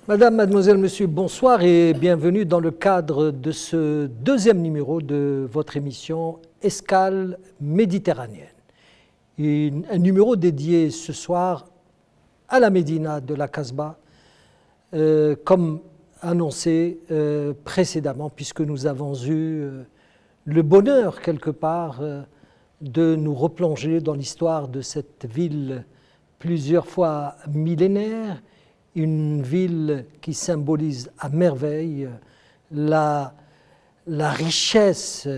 Madame, mademoiselle, monsieur, bonsoir et bienvenue dans le cadre de ce deuxième numéro de votre émission Escale méditerranéenne. Un numéro dédié ce soir à la Médina de la Casbah, comme annoncé précédemment, puisque nous avons eu le bonheur quelque part de nous replonger dans l'histoire de cette ville plusieurs fois millénaire, une ville qui symbolise à merveille la richesse,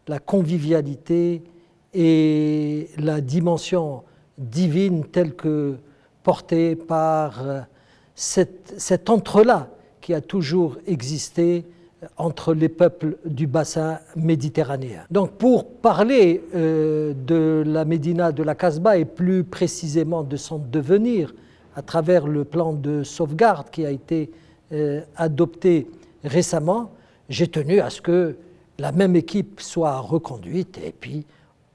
la convivialité et la dimension divine telle que portée par cet entrelac qui a toujours existé entre les peuples du bassin méditerranéen. Donc pour parler de la Médina de la Casbah et plus précisément de son devenir, à travers le plan de sauvegarde qui a été adopté récemment, j'ai tenu à ce que la même équipe soit reconduite et puis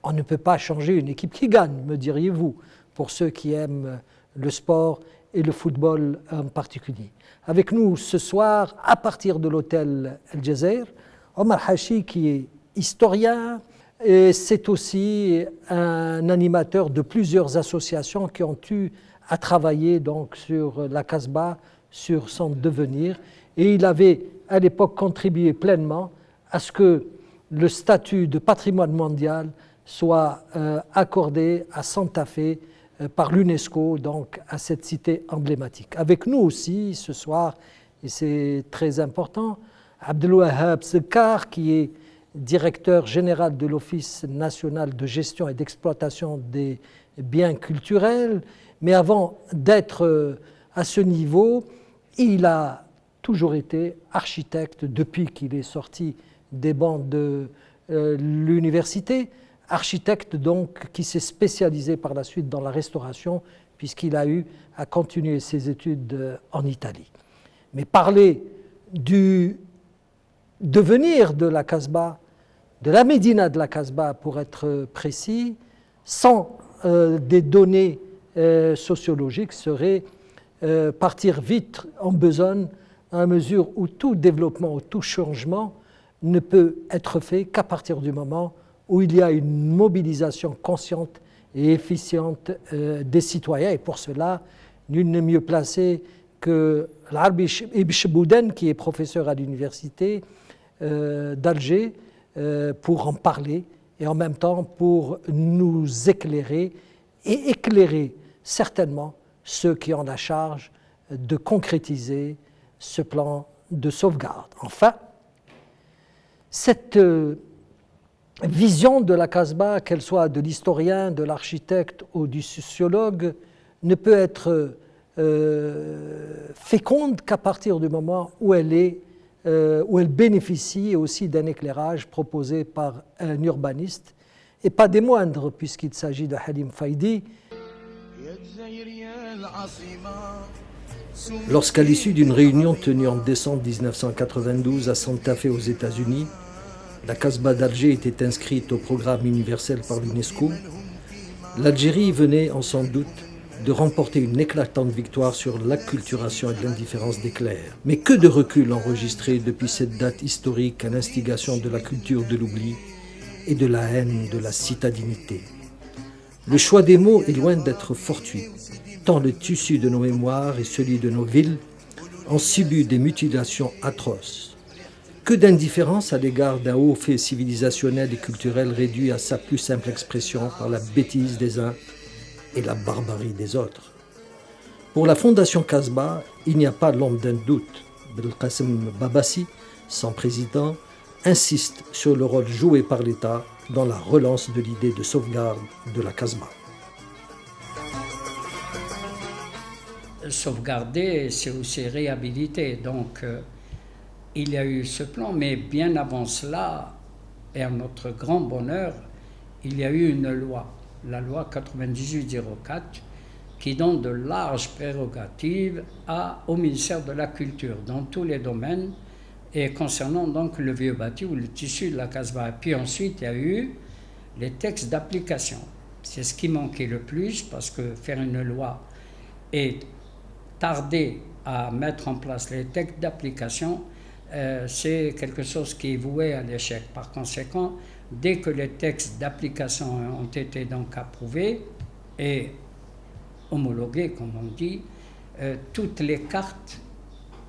on ne peut pas changer une équipe qui gagne, me diriez-vous, pour ceux qui aiment le sport et le football en particulier. Avec nous ce soir, à partir de l'hôtel El Jazeera, Omar Hachi qui est historien et c'est aussi un animateur de plusieurs associations qui ont eu à travailler donc sur la Casbah, sur son devenir, et il avait à l'époque contribué pleinement à ce que le statut de patrimoine mondial soit accordé à Santa Fe par l'UNESCO, donc à cette cité emblématique. Avec nous aussi ce soir, et c'est très important, Abdelwahab Sekar, qui est directeur général de l'Office national de gestion et d'exploitation des biens culturels. Mais avant d'être à ce niveau, il a toujours été architecte depuis qu'il est sorti des bancs de l'université, architecte donc qui s'est spécialisé par la suite dans la restauration puisqu'il a eu à continuer ses études en Italie. Mais parler du devenir de la Casbah, de la Médina de la Casbah pour être précis, sans des données sociologique serait partir vite en besogne à mesure où tout développement ou tout changement ne peut être fait qu'à partir du moment où il y a une mobilisation consciente et efficiente des citoyens. Et pour cela, nul n'est mieux placé que l'Arbi Ibn Chebouden, qui est professeur à l'université d'Alger, pour en parler et en même temps pour nous éclairer et éclairer certainement ceux qui ont la charge de concrétiser ce plan de sauvegarde. Enfin, cette vision de la Casbah, qu'elle soit de l'historien, de l'architecte ou du sociologue, ne peut être féconde qu'à partir du moment où elle bénéficie aussi d'un éclairage proposé par un urbaniste, et pas des moindres, puisqu'il s'agit de Halim Faidi. Lorsqu'à l'issue d'une réunion tenue en décembre 1992 à Santa Fe aux États-Unis, la Casbah d'Alger était inscrite au programme universel par l'UNESCO, l'Algérie venait, en sans doute, de remporter une éclatante victoire sur l'acculturation et l'indifférence des clercs. Mais que de recul enregistré depuis cette date historique à l'instigation de la culture de l'oubli et de la haine de la citadinité. Le choix des mots est loin d'être fortuit, tant le tissu de nos mémoires et celui de nos villes ont subi des mutilations atroces. Que d'indifférence à l'égard d'un haut fait civilisationnel et culturel réduit à sa plus simple expression par la bêtise des uns et la barbarie des autres. Pour la Fondation Casbah, il n'y a pas l'ombre d'un doute. Belkacem Babassi, son président, insiste sur le rôle joué par l'État dans la relance de l'idée de sauvegarde de la Casbah. Sauvegarder, c'est aussi réhabiliter. Donc, il y a eu ce plan, mais bien avant cela, et à notre grand bonheur, il y a eu une loi, la loi 9804, qui donne de larges prérogatives au ministère de la Culture dans tous les domaines, et concernant donc le vieux bâti ou le tissu de la Casbah. Puis ensuite, il y a eu les textes d'application. C'est ce qui manquait le plus, parce que faire une loi et tarder à mettre en place les textes d'application, c'est quelque chose qui est voué à l'échec. Par conséquent, dès que les textes d'application ont été donc approuvés et homologués, comme on dit, toutes les cartes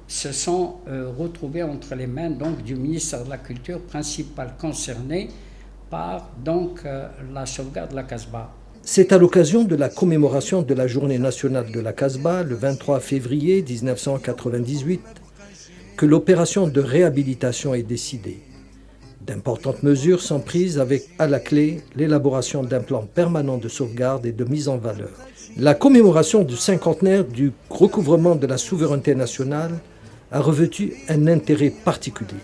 se sont retrouvées entre les mains donc, du ministère de la Culture, principal concerné par donc, la sauvegarde de la Casbah. C'est à l'occasion de la commémoration de la Journée nationale de la Casbah, le 23 février 1998, que l'opération de réhabilitation est décidée. D'importantes mesures sont prises avec, à la clé, l'élaboration d'un plan permanent de sauvegarde et de mise en valeur. La commémoration du cinquantenaire du recouvrement de la souveraineté nationale a revêtu un intérêt particulier.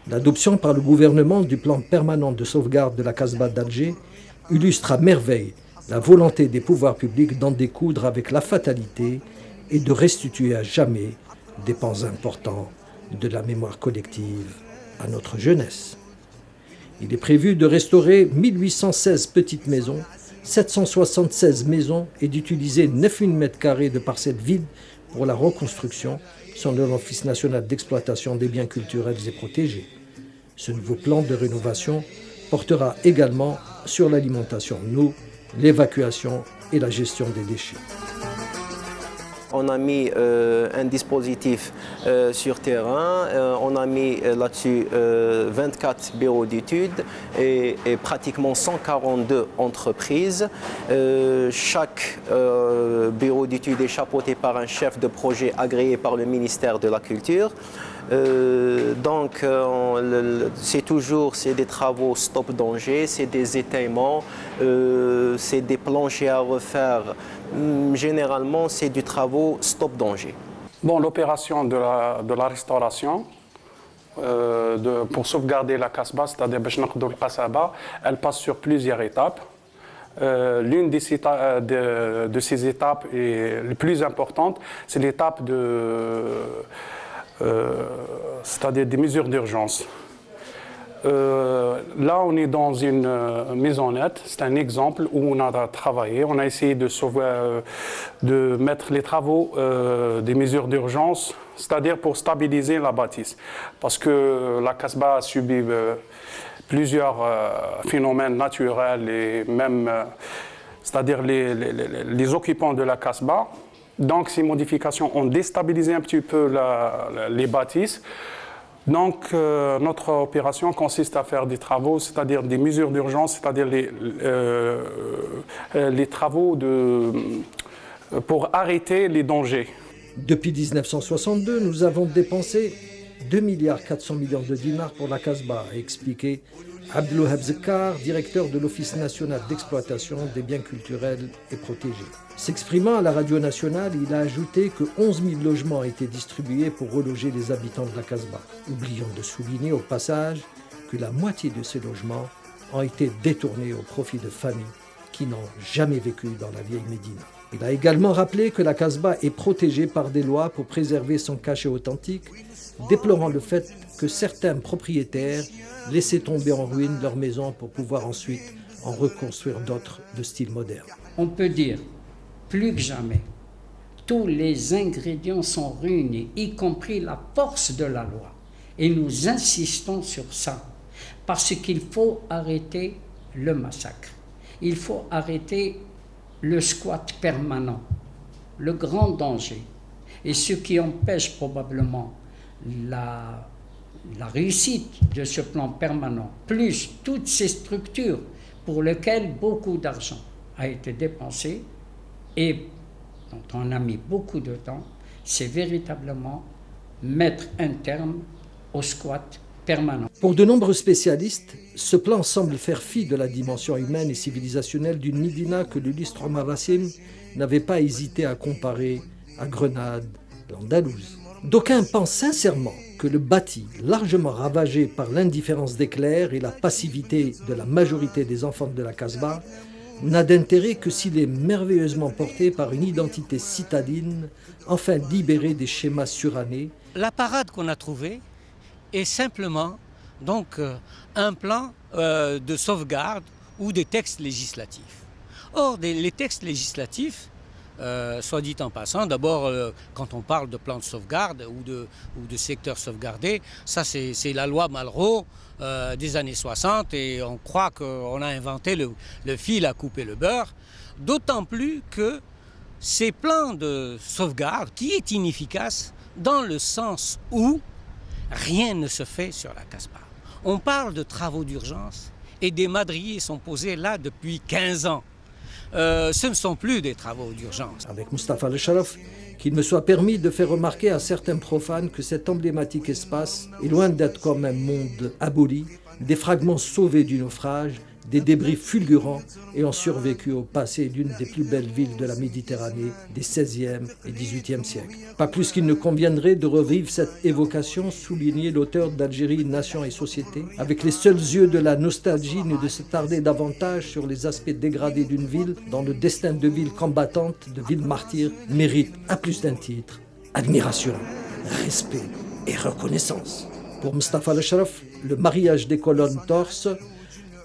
L'adoption par le gouvernement du plan permanent de sauvegarde de la Casbah d'Alger illustre à merveille la volonté des pouvoirs publics d'en découdre avec la fatalité et de restituer à jamais des pans importants de la mémoire collective à notre jeunesse. Il est prévu de restaurer 1816 petites maisons, 776 maisons et d'utiliser 9000 m² de parcelles vides pour la reconstruction, selon l'Office national d'exploitation des biens culturels et protégés. Ce nouveau plan de rénovation portera également sur l'alimentation en eau, l'évacuation et la gestion des déchets. On a mis un dispositif sur terrain, on a mis là-dessus 24 bureaux d'études et pratiquement 142 entreprises. Chaque bureau d'études est chapeauté par un chef de projet agréé par le ministère de la Culture. Donc c'est des travaux stop danger, c'est des étaillements, c'est des planchers à refaire. Généralement, c'est du travaux stop danger. Bon, l'opération de la restauration pour sauvegarder la Casbah, c'est-à-dire Bachnaqdou al-Qasaba, elle passe sur plusieurs étapes. L'une de ces étapes est la plus importante, c'est l'étape c'est-à-dire des mesures d'urgence. Là, on est dans une maisonnette. C'est un exemple où on a travaillé. On a essayé de mettre les travaux des mesures d'urgence, c'est-à-dire pour stabiliser la bâtisse. Parce que la Casbah a subi plusieurs phénomènes naturels et même, c'est-à-dire les occupants de la Casbah. Donc, ces modifications ont déstabilisé un petit peu les bâtisses. Donc, notre opération consiste à faire des travaux, c'est-à-dire des mesures d'urgence, c'est-à-dire les travaux pour arrêter les dangers. Depuis 1962, nous avons dépensé 2,4 milliards de dinars pour la Casbah, a expliqué Abdelouhab Zekar, directeur de l'Office national d'exploitation des biens culturels et protégés. S'exprimant à la radio nationale, il a ajouté que 11 000 logements ont été distribués pour reloger les habitants de la Casbah. Oublions de souligner au passage que la moitié de ces logements ont été détournés au profit de familles qui n'ont jamais vécu dans la vieille Médina. Il a également rappelé que la Casbah est protégée par des lois pour préserver son cachet authentique, déplorant le fait que certains propriétaires laissaient tomber en ruine leurs maisons pour pouvoir ensuite en reconstruire d'autres de style moderne. On peut dire, plus que jamais, tous les ingrédients sont réunis, y compris la force de la loi. Et nous insistons sur ça, parce qu'il faut arrêter le massacre. Il faut arrêter le squat permanent, le grand danger. Et ce qui empêche probablement la réussite de ce plan permanent, plus toutes ces structures pour lesquelles beaucoup d'argent a été dépensé et dont on a mis beaucoup de temps, c'est véritablement mettre un terme au squat permanent. Pour de nombreux spécialistes, ce plan semble faire fi de la dimension humaine et civilisationnelle d'une Médina que l'illustre Omar Wassim n'avait pas hésité à comparer à Grenade, l'Andalouse. D'aucuns pensent sincèrement que le bâti, largement ravagé par l'indifférence des clercs et la passivité de la majorité des enfants de la Casbah, n'a d'intérêt que s'il est merveilleusement porté par une identité citadine, enfin libérée des schémas surannés. La parade qu'on a trouvée est simplement donc un plan de sauvegarde ou des textes législatifs. Or, les textes législatifs soit dit en passant. D'abord, quand on parle de plan de sauvegarde ou de secteur sauvegardé, ça c'est la loi Malraux des années 60 et on croit qu'on a inventé le fil à couper le beurre. D'autant plus que ces plans de sauvegarde qui est inefficace dans le sens où rien ne se fait sur la Casbah. On parle de travaux d'urgence et des madriers sont posés là depuis 15 ans. Ce ne sont plus des travaux d'urgence. Avec Mustapha El Sharaf, qu'il me soit permis de faire remarquer à certains profanes que cet emblématique espace est loin d'être comme un monde aboli, des fragments sauvés du naufrage, des débris fulgurants ayant survécu au passé d'une des plus belles villes de la Méditerranée des XVIe et XVIIIe siècles. Pas plus qu'il ne conviendrait de revivre cette évocation, souligner l'auteur d'Algérie, Nation et Société, avec les seuls yeux de la nostalgie, ni de se tarder davantage sur les aspects dégradés d'une ville dont le destin de ville combattante, de ville martyre, mérite à plus d'un titre admiration, respect et reconnaissance. Pour Mustapha El Sharaf, le mariage des colonnes torses,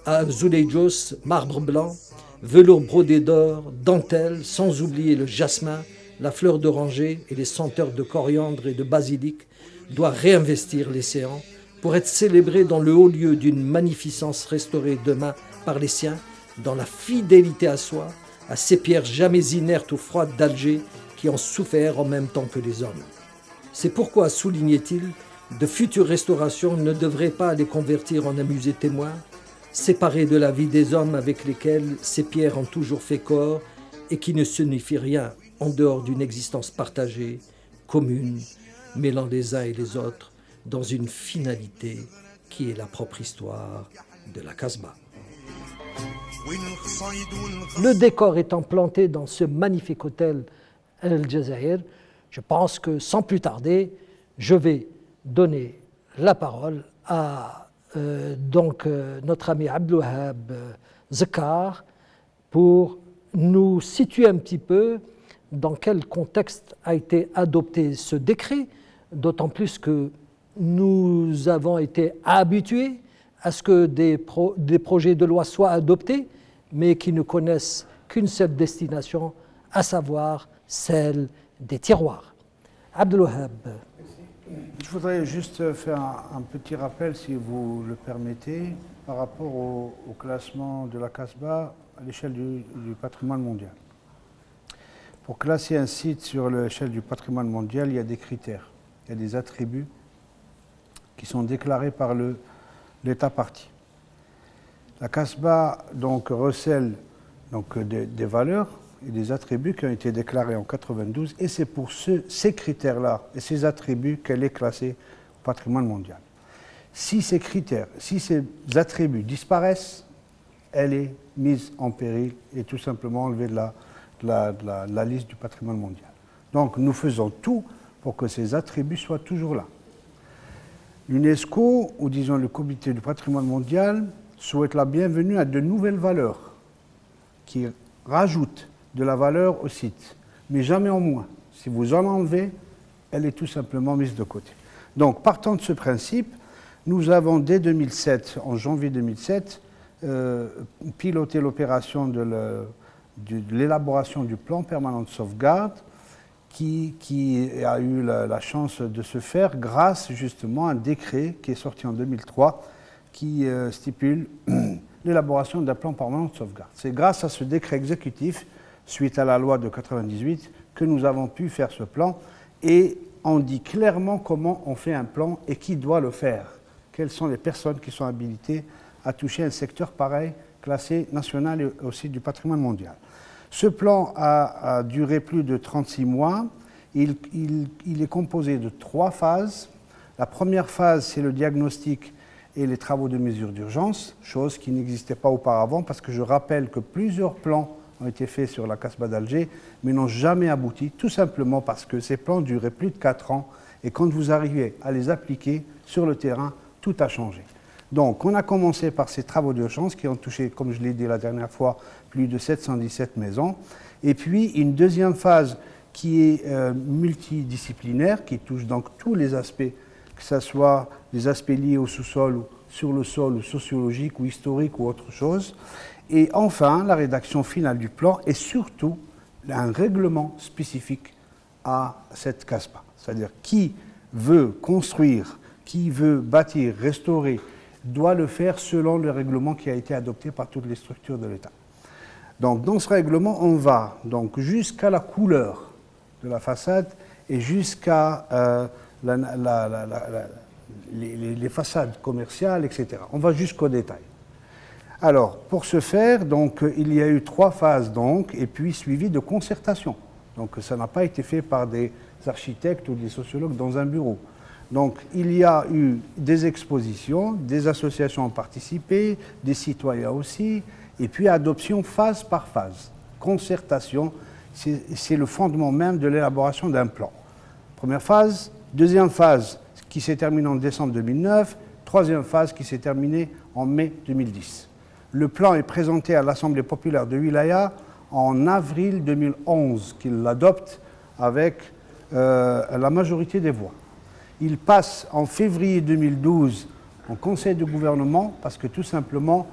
azulejos, marbre blanc, velours brodé d'or, dentelle, sans oublier le jasmin, la fleur d'oranger et les senteurs de coriandre et de basilic, doit réinvestir l'océan pour être célébré dans le haut lieu d'une magnificence restaurée demain par les siens, dans la fidélité à soi, à ces pierres jamais inertes ou froides d'Alger qui ont souffert en même temps que les hommes. C'est pourquoi, soulignait-il, de futures restaurations ne devraient pas les convertir en un musée témoin, séparés de la vie des hommes avec lesquels ces pierres ont toujours fait corps et qui ne signifient rien en dehors d'une existence partagée, commune, mêlant les uns et les autres dans une finalité qui est la propre histoire de la Casbah. Le décor étant planté dans ce magnifique hôtel El Jazair, je pense que sans plus tarder, je vais donner la parole à notre ami Abdelwahab Zakar pour nous situer un petit peu dans quel contexte a été adopté ce décret, d'autant plus que nous avons été habitués à ce que des projets de loi soient adoptés, mais qui ne connaissent qu'une seule destination, à savoir celle des tiroirs. Abdelwahab. Je voudrais juste faire un petit rappel, si vous le permettez, par rapport au classement de la Casbah à l'échelle du patrimoine mondial. Pour classer un site sur l'échelle du patrimoine mondial, il y a des critères, il y a des attributs qui sont déclarés par l'État partie. La Casbah donc recèle des valeurs et des attributs qui ont été déclarés en 92, et c'est pour ces critères-là et ces attributs qu'elle est classée au patrimoine mondial. Si ces critères, si ces attributs disparaissent, elle est mise en péril et tout simplement enlevée de la liste du patrimoine mondial. Donc nous faisons tout pour que ces attributs soient toujours là. L'UNESCO, ou disons le comité du patrimoine mondial, souhaite la bienvenue à de nouvelles valeurs qui rajoutent de la valeur au site, mais jamais en moins. Si vous en enlevez, elle est tout simplement mise de côté. Donc, partant de ce principe, nous avons dès 2007, en janvier 2007, piloté l'opération de l'élaboration du plan permanent de sauvegarde qui a eu la chance de se faire grâce justement à un décret qui est sorti en 2003 qui stipule l'élaboration d'un plan permanent de sauvegarde. C'est grâce à ce décret exécutif, suite à la loi de 1998, que nous avons pu faire ce plan, et on dit clairement comment on fait un plan et qui doit le faire. Quelles sont les personnes qui sont habilitées à toucher un secteur pareil, classé national et aussi du patrimoine mondial. Ce plan a duré plus de 36 mois. Il est composé de 3 phases. La première phase, c'est le diagnostic et les travaux de mesure d'urgence, chose qui n'existait pas auparavant, parce que je rappelle que plusieurs plans ont été faits sur la Casbah d'Alger, mais n'ont jamais abouti, tout simplement parce que ces plans duraient plus de 4 ans, et quand vous arrivez à les appliquer sur le terrain, tout a changé. Donc, on a commencé par ces travaux d'urgence qui ont touché, comme je l'ai dit la dernière fois, plus de 717 maisons, et puis une deuxième phase qui est multidisciplinaire, qui touche donc tous les aspects, que ce soit des aspects liés au sous-sol, ou sur le sol, ou sociologique, ou historique, ou autre chose. Et enfin, la rédaction finale du plan et surtout un règlement spécifique à cette CASBA. C'est-à-dire qui veut construire, qui veut bâtir, restaurer, doit le faire selon le règlement qui a été adopté par toutes les structures de l'État. Donc dans ce règlement, on va donc jusqu'à la couleur de la façade et jusqu'à les façades commerciales, etc. On va jusqu'au détail. Alors, pour ce faire, donc, il y a eu 3 phases, donc, et puis suivies de concertation. Donc, ça n'a pas été fait par des architectes ou des sociologues dans un bureau. Donc, il y a eu des expositions, des associations ont participé, des citoyens aussi, et puis adoption phase par phase. Concertation, c'est le fondement même de l'élaboration d'un plan. Première phase, deuxième phase qui s'est terminée en décembre 2009, troisième phase qui s'est terminée en mai 2010. Le plan est présenté à l'Assemblée populaire de Wilaya en avril 2011, qu'il l'adopte avec la majorité des voix. Il passe en février 2012 en Conseil de gouvernement parce que tout simplement,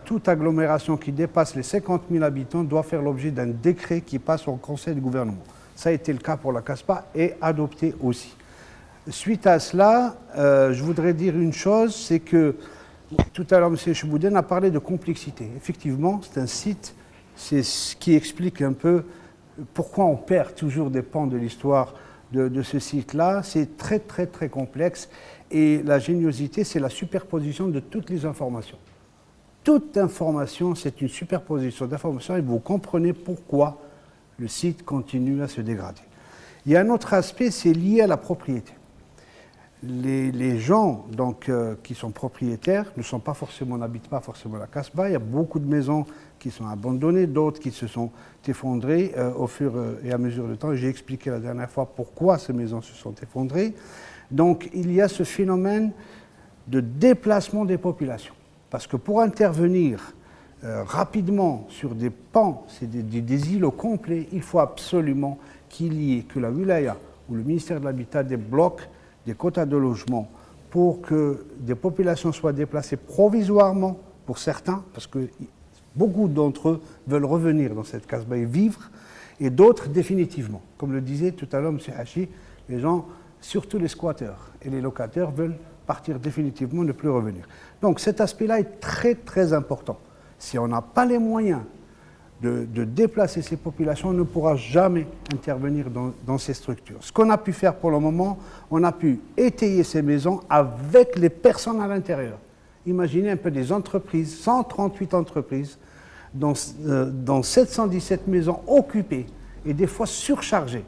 toute agglomération qui dépasse les 50 000 habitants doit faire l'objet d'un décret qui passe au Conseil de gouvernement. Ça a été le cas pour la CASBA et adopté aussi. Suite à cela, je voudrais dire une chose, c'est que tout à l'heure, M. Chebouden a parlé de complexité. Effectivement, c'est un site, c'est ce qui explique un peu pourquoi on perd toujours des pans de l'histoire de ce site-là. C'est très, très, très complexe. Et la géniosité, c'est la superposition de toutes les informations. Toute information, c'est une superposition d'informations et vous comprenez pourquoi le site continue à se dégrader. Il y a un autre aspect, c'est lié à la propriété. Les gens donc, qui sont propriétaires n'habitent pas forcément la CASBA. Il y a beaucoup de maisons qui sont abandonnées, d'autres qui se sont effondrées au fur et à mesure du temps. J'ai expliqué la dernière fois pourquoi ces maisons se sont effondrées. Donc il y a ce phénomène de déplacement des populations. Parce que pour intervenir rapidement sur des pans, c'est des îlots complets, il faut absolument que la wilaya ou le ministère de l'Habitat débloque des quotas de logement pour que des populations soient déplacées provisoirement pour certains, parce que beaucoup d'entre eux veulent revenir dans cette CASBA et vivre, et d'autres définitivement. Comme le disait tout à l'heure M. Hachi, les gens, surtout les squatteurs et les locataires, veulent partir définitivement, ne plus revenir. Donc cet aspect-là est très très important. Si on n'a pas les moyens de déplacer ces populations, on ne pourra jamais intervenir dans ces structures. Ce qu'on a pu faire pour le moment, on a pu étayer ces maisons avec les personnes à l'intérieur. Imaginez un peu des entreprises, 138 entreprises, dans 717 maisons occupées et des fois surchargées.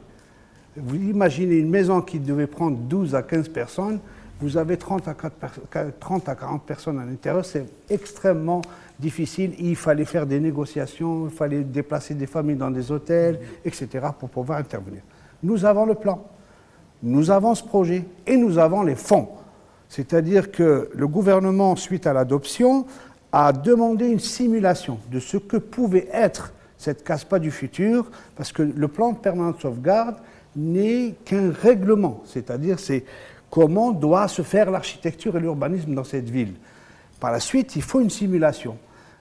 Vous imaginez une maison qui devait prendre 12 à 15 personnes, vous avez 30 à 40 personnes à l'intérieur, c'est extrêmement difficile. Il fallait faire des négociations, il fallait déplacer des familles dans des hôtels, etc. pour pouvoir intervenir. Nous avons le plan, nous avons ce projet et nous avons les fonds. C'est-à-dire que le gouvernement, suite à l'adoption, a demandé une simulation de ce que pouvait être cette CASBA du futur, parce que le plan permanent de sauvegarde n'est qu'un règlement, c'est-à-dire c'est comment doit se faire l'architecture et l'urbanisme dans cette ville. Par la suite, il faut une simulation.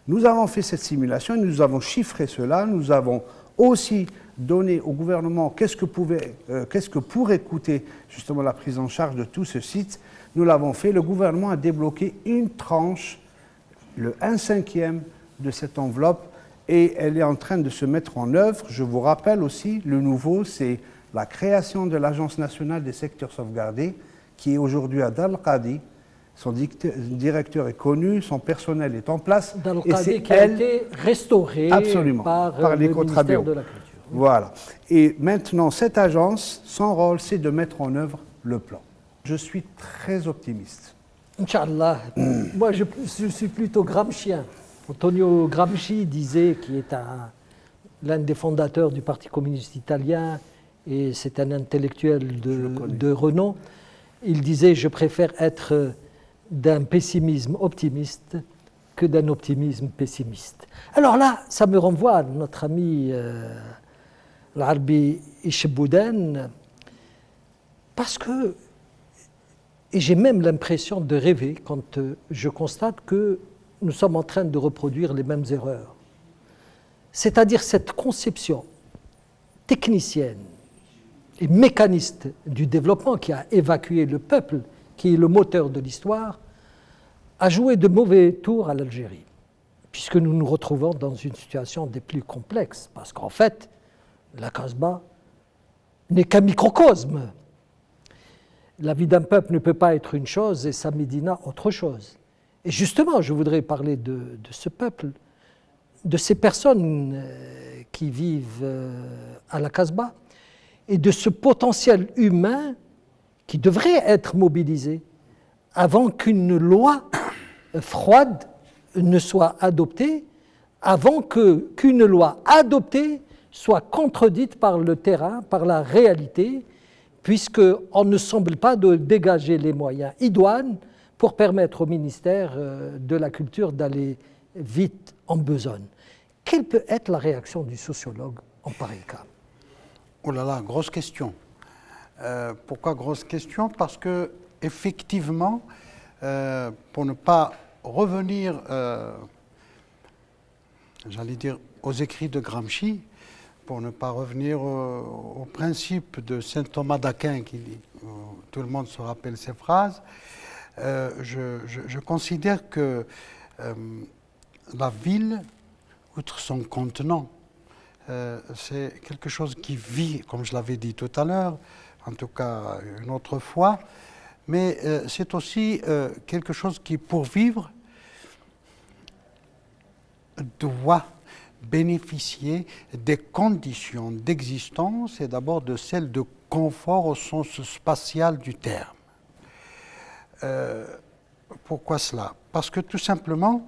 Nous avons fait cette simulation, nous avons chiffré cela, nous avons aussi donné au gouvernement qu'est-ce que pourrait coûter justement la prise en charge de tout ce site. Nous l'avons fait, le gouvernement a débloqué une tranche, le 1/5 de cette enveloppe, et elle est en train de se mettre en œuvre. Je vous rappelle aussi, le nouveau, c'est la création de l'Agence nationale des secteurs sauvegardés, qui est aujourd'hui à Dal-Qadi. Son directeur est connu, son personnel est en place. Dal-Qadi qui a été restauré par le ministère de la Culture. Voilà. Et maintenant, cette agence, son rôle, c'est de mettre en œuvre le plan. Je suis très optimiste. Inch'Allah. Moi, je suis plutôt gramscien. Antonio Gramsci disait, qui est l'un des fondateurs du Parti communiste italien, et c'est un intellectuel de renom, il disait « Je préfère être d'un pessimisme optimiste que d'un optimisme pessimiste ». Alors là, ça me renvoie à notre ami l'Arbi Chebouden, parce que, et j'ai même l'impression de rêver quand je constate que nous sommes en train de reproduire les mêmes erreurs. c'est-à-dire cette conception technicienne et mécaniste du développement qui a évacué le peuple, qui est le moteur de l'histoire, a joué de mauvais tours à l'Algérie, puisque nous nous retrouvons dans une situation des plus complexes, parce qu'en fait, la Casbah n'est qu'un microcosme. La vie d'un peuple ne peut pas être une chose et sa médina autre chose. Et justement, je voudrais parler de ce peuple, de ces personnes qui vivent à la Casbah et de ce potentiel humain qui devrait être mobilisé avant qu'une loi froide ne soit adoptée, avant qu'une loi adoptée soit contredite par le terrain, par la réalité, puisqu'on ne semble pas de dégager les moyens idoines pour permettre au ministère de la Culture d'aller vite en besogne. Quelle peut être la réaction du sociologue en pareil cas? Oh là là, grosse question. Pourquoi grosse question? Parce que, effectivement, pour ne pas revenir, j'allais dire, aux écrits de Gramsci, pour ne pas revenir au principe de saint Thomas d'Aquin, tout le monde se rappelle ces phrases, je considère que la ville, outre son contenant, c'est quelque chose qui vit, comme je l'avais dit tout à l'heure, en tout cas une autre fois, mais c'est aussi quelque chose qui, pour vivre, doit bénéficier des conditions d'existence et d'abord de celles de confort au sens spatial du terme. Pourquoi cela? Parce que tout simplement,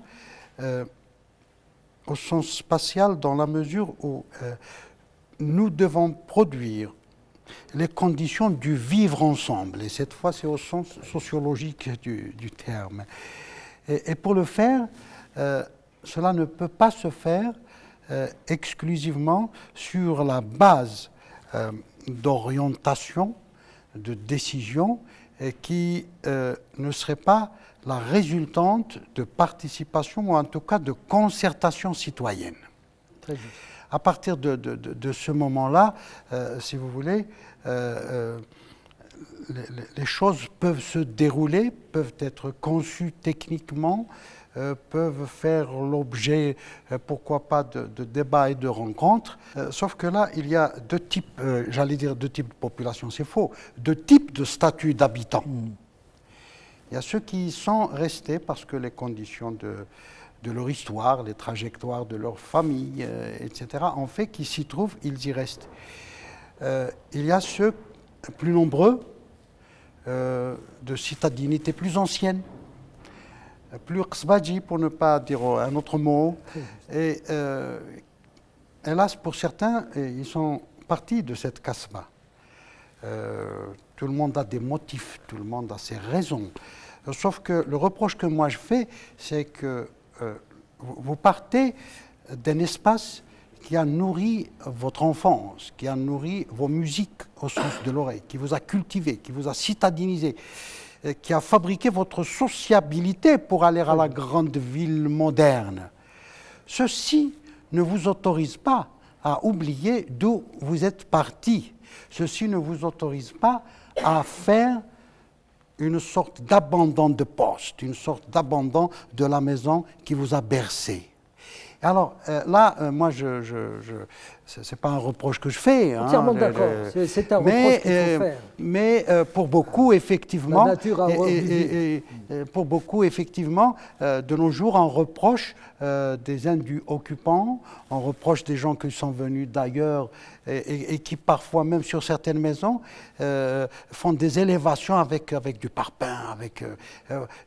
au sens spatial, dans la mesure où nous devons produire les conditions du vivre ensemble, et cette fois c'est au sens sociologique du terme. Et pour le faire, cela ne peut pas se faire exclusivement sur la base d'orientation, de décision, qui ne serait pas la résultante de participation ou en tout cas de concertation citoyenne. Très juste. À partir de ce moment-là, si vous voulez, les choses peuvent se dérouler, peuvent être conçues techniquement, peuvent faire l'objet, pourquoi pas, de débats et de rencontres. Sauf que là, il y a deux types, j'allais dire deux types de population, c'est faux, deux types de statut d'habitants. Il y a ceux qui sont restés parce que les conditions de leur histoire, les trajectoires de leur famille, etc., ont fait qu'ils s'y trouvent, ils y restent. Il y a ceux plus nombreux, de citadinité plus ancienne, plus qsbadji, pour ne pas dire un autre mot. Et hélas, pour certains, ils sont partis de cette Casbah. Tout le monde a des motifs, tout le monde a ses raisons. Sauf que le reproche que moi je fais, c'est que vous partez d'un espace qui a nourri votre enfance, qui a nourri vos musiques au sens de l'oreille, qui vous a cultivé, qui vous a citadinisé, qui a fabriqué votre sociabilité pour aller à la grande ville moderne. Ceci ne vous autorise pas à oublier d'où vous êtes parti. Ceci ne vous autorise pas à faire une sorte d'abandon de poste, une sorte d'abandon de la maison qui vous a bercé. Alors là, moi, c'est pas un reproche que je fais. Entièrement d'accord, c'est un reproche qu'il faut faire. Mais pour beaucoup, effectivement, la nature a pour beaucoup, effectivement, de nos jours, on reproche des indus occupants, on reproche des gens qui sont venus d'ailleurs et qui parfois, même sur certaines maisons, font des élévations avec du parpaing, avec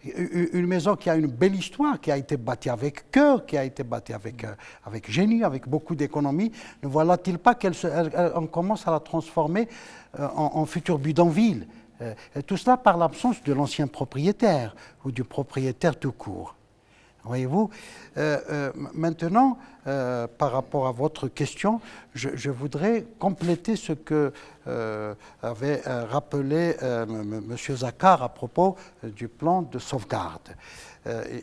une maison qui a une belle histoire, qui a été bâtie avec cœur, qui a été bâtie avec génie, avec beaucoup d'économie. Ne voilà-t-il pas qu'on commence à la transformer en futur bidonville? Tout cela par l'absence de l'ancien propriétaire ou du propriétaire tout court. Voyez-vous, maintenant, par rapport à votre question, je voudrais compléter ce que avait rappelé M. Zakar à propos du plan de sauvegarde.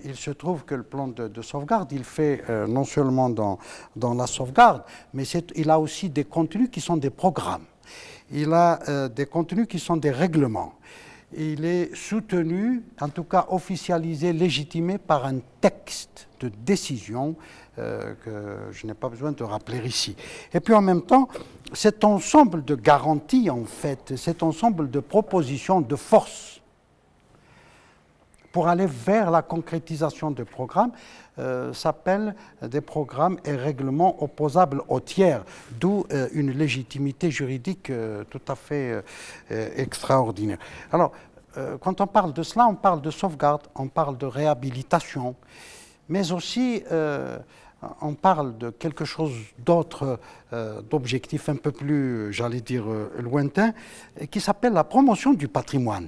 Il se trouve que le plan de sauvegarde, il fait non seulement dans la sauvegarde, mais il a aussi des contenus qui sont des programmes. Il a des contenus qui sont des règlements. Il est soutenu, en tout cas officialisé, légitimé par un texte de décision que je n'ai pas besoin de rappeler ici. Et puis en même temps, cet ensemble de garanties, en fait, cet ensemble de propositions de force pour aller vers la concrétisation des programmes s'appelle des programmes et règlements opposables aux tiers, d'où une légitimité juridique tout à fait extraordinaire. Alors, quand on parle de cela, on parle de sauvegarde, on parle de réhabilitation, mais aussi on parle de quelque chose d'autre, d'objectif un peu plus, j'allais dire, lointain, qui s'appelle la promotion du patrimoine.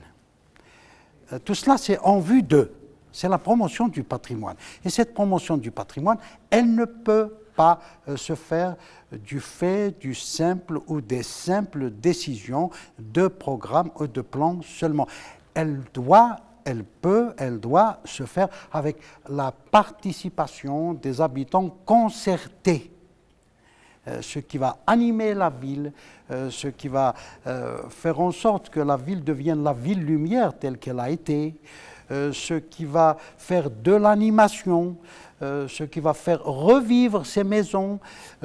Tout cela, c'est en vue de, c'est la promotion du patrimoine. Et cette promotion du patrimoine, elle ne peut pas se faire du fait du simple ou des simples décisions de programmes ou de plans seulement. Elle doit se faire avec la participation des habitants concertés. Ce qui va animer la ville, ce qui va faire en sorte que la ville devienne la ville lumière telle qu'elle a été, ce qui va faire de l'animation, ce qui va faire revivre ces maisons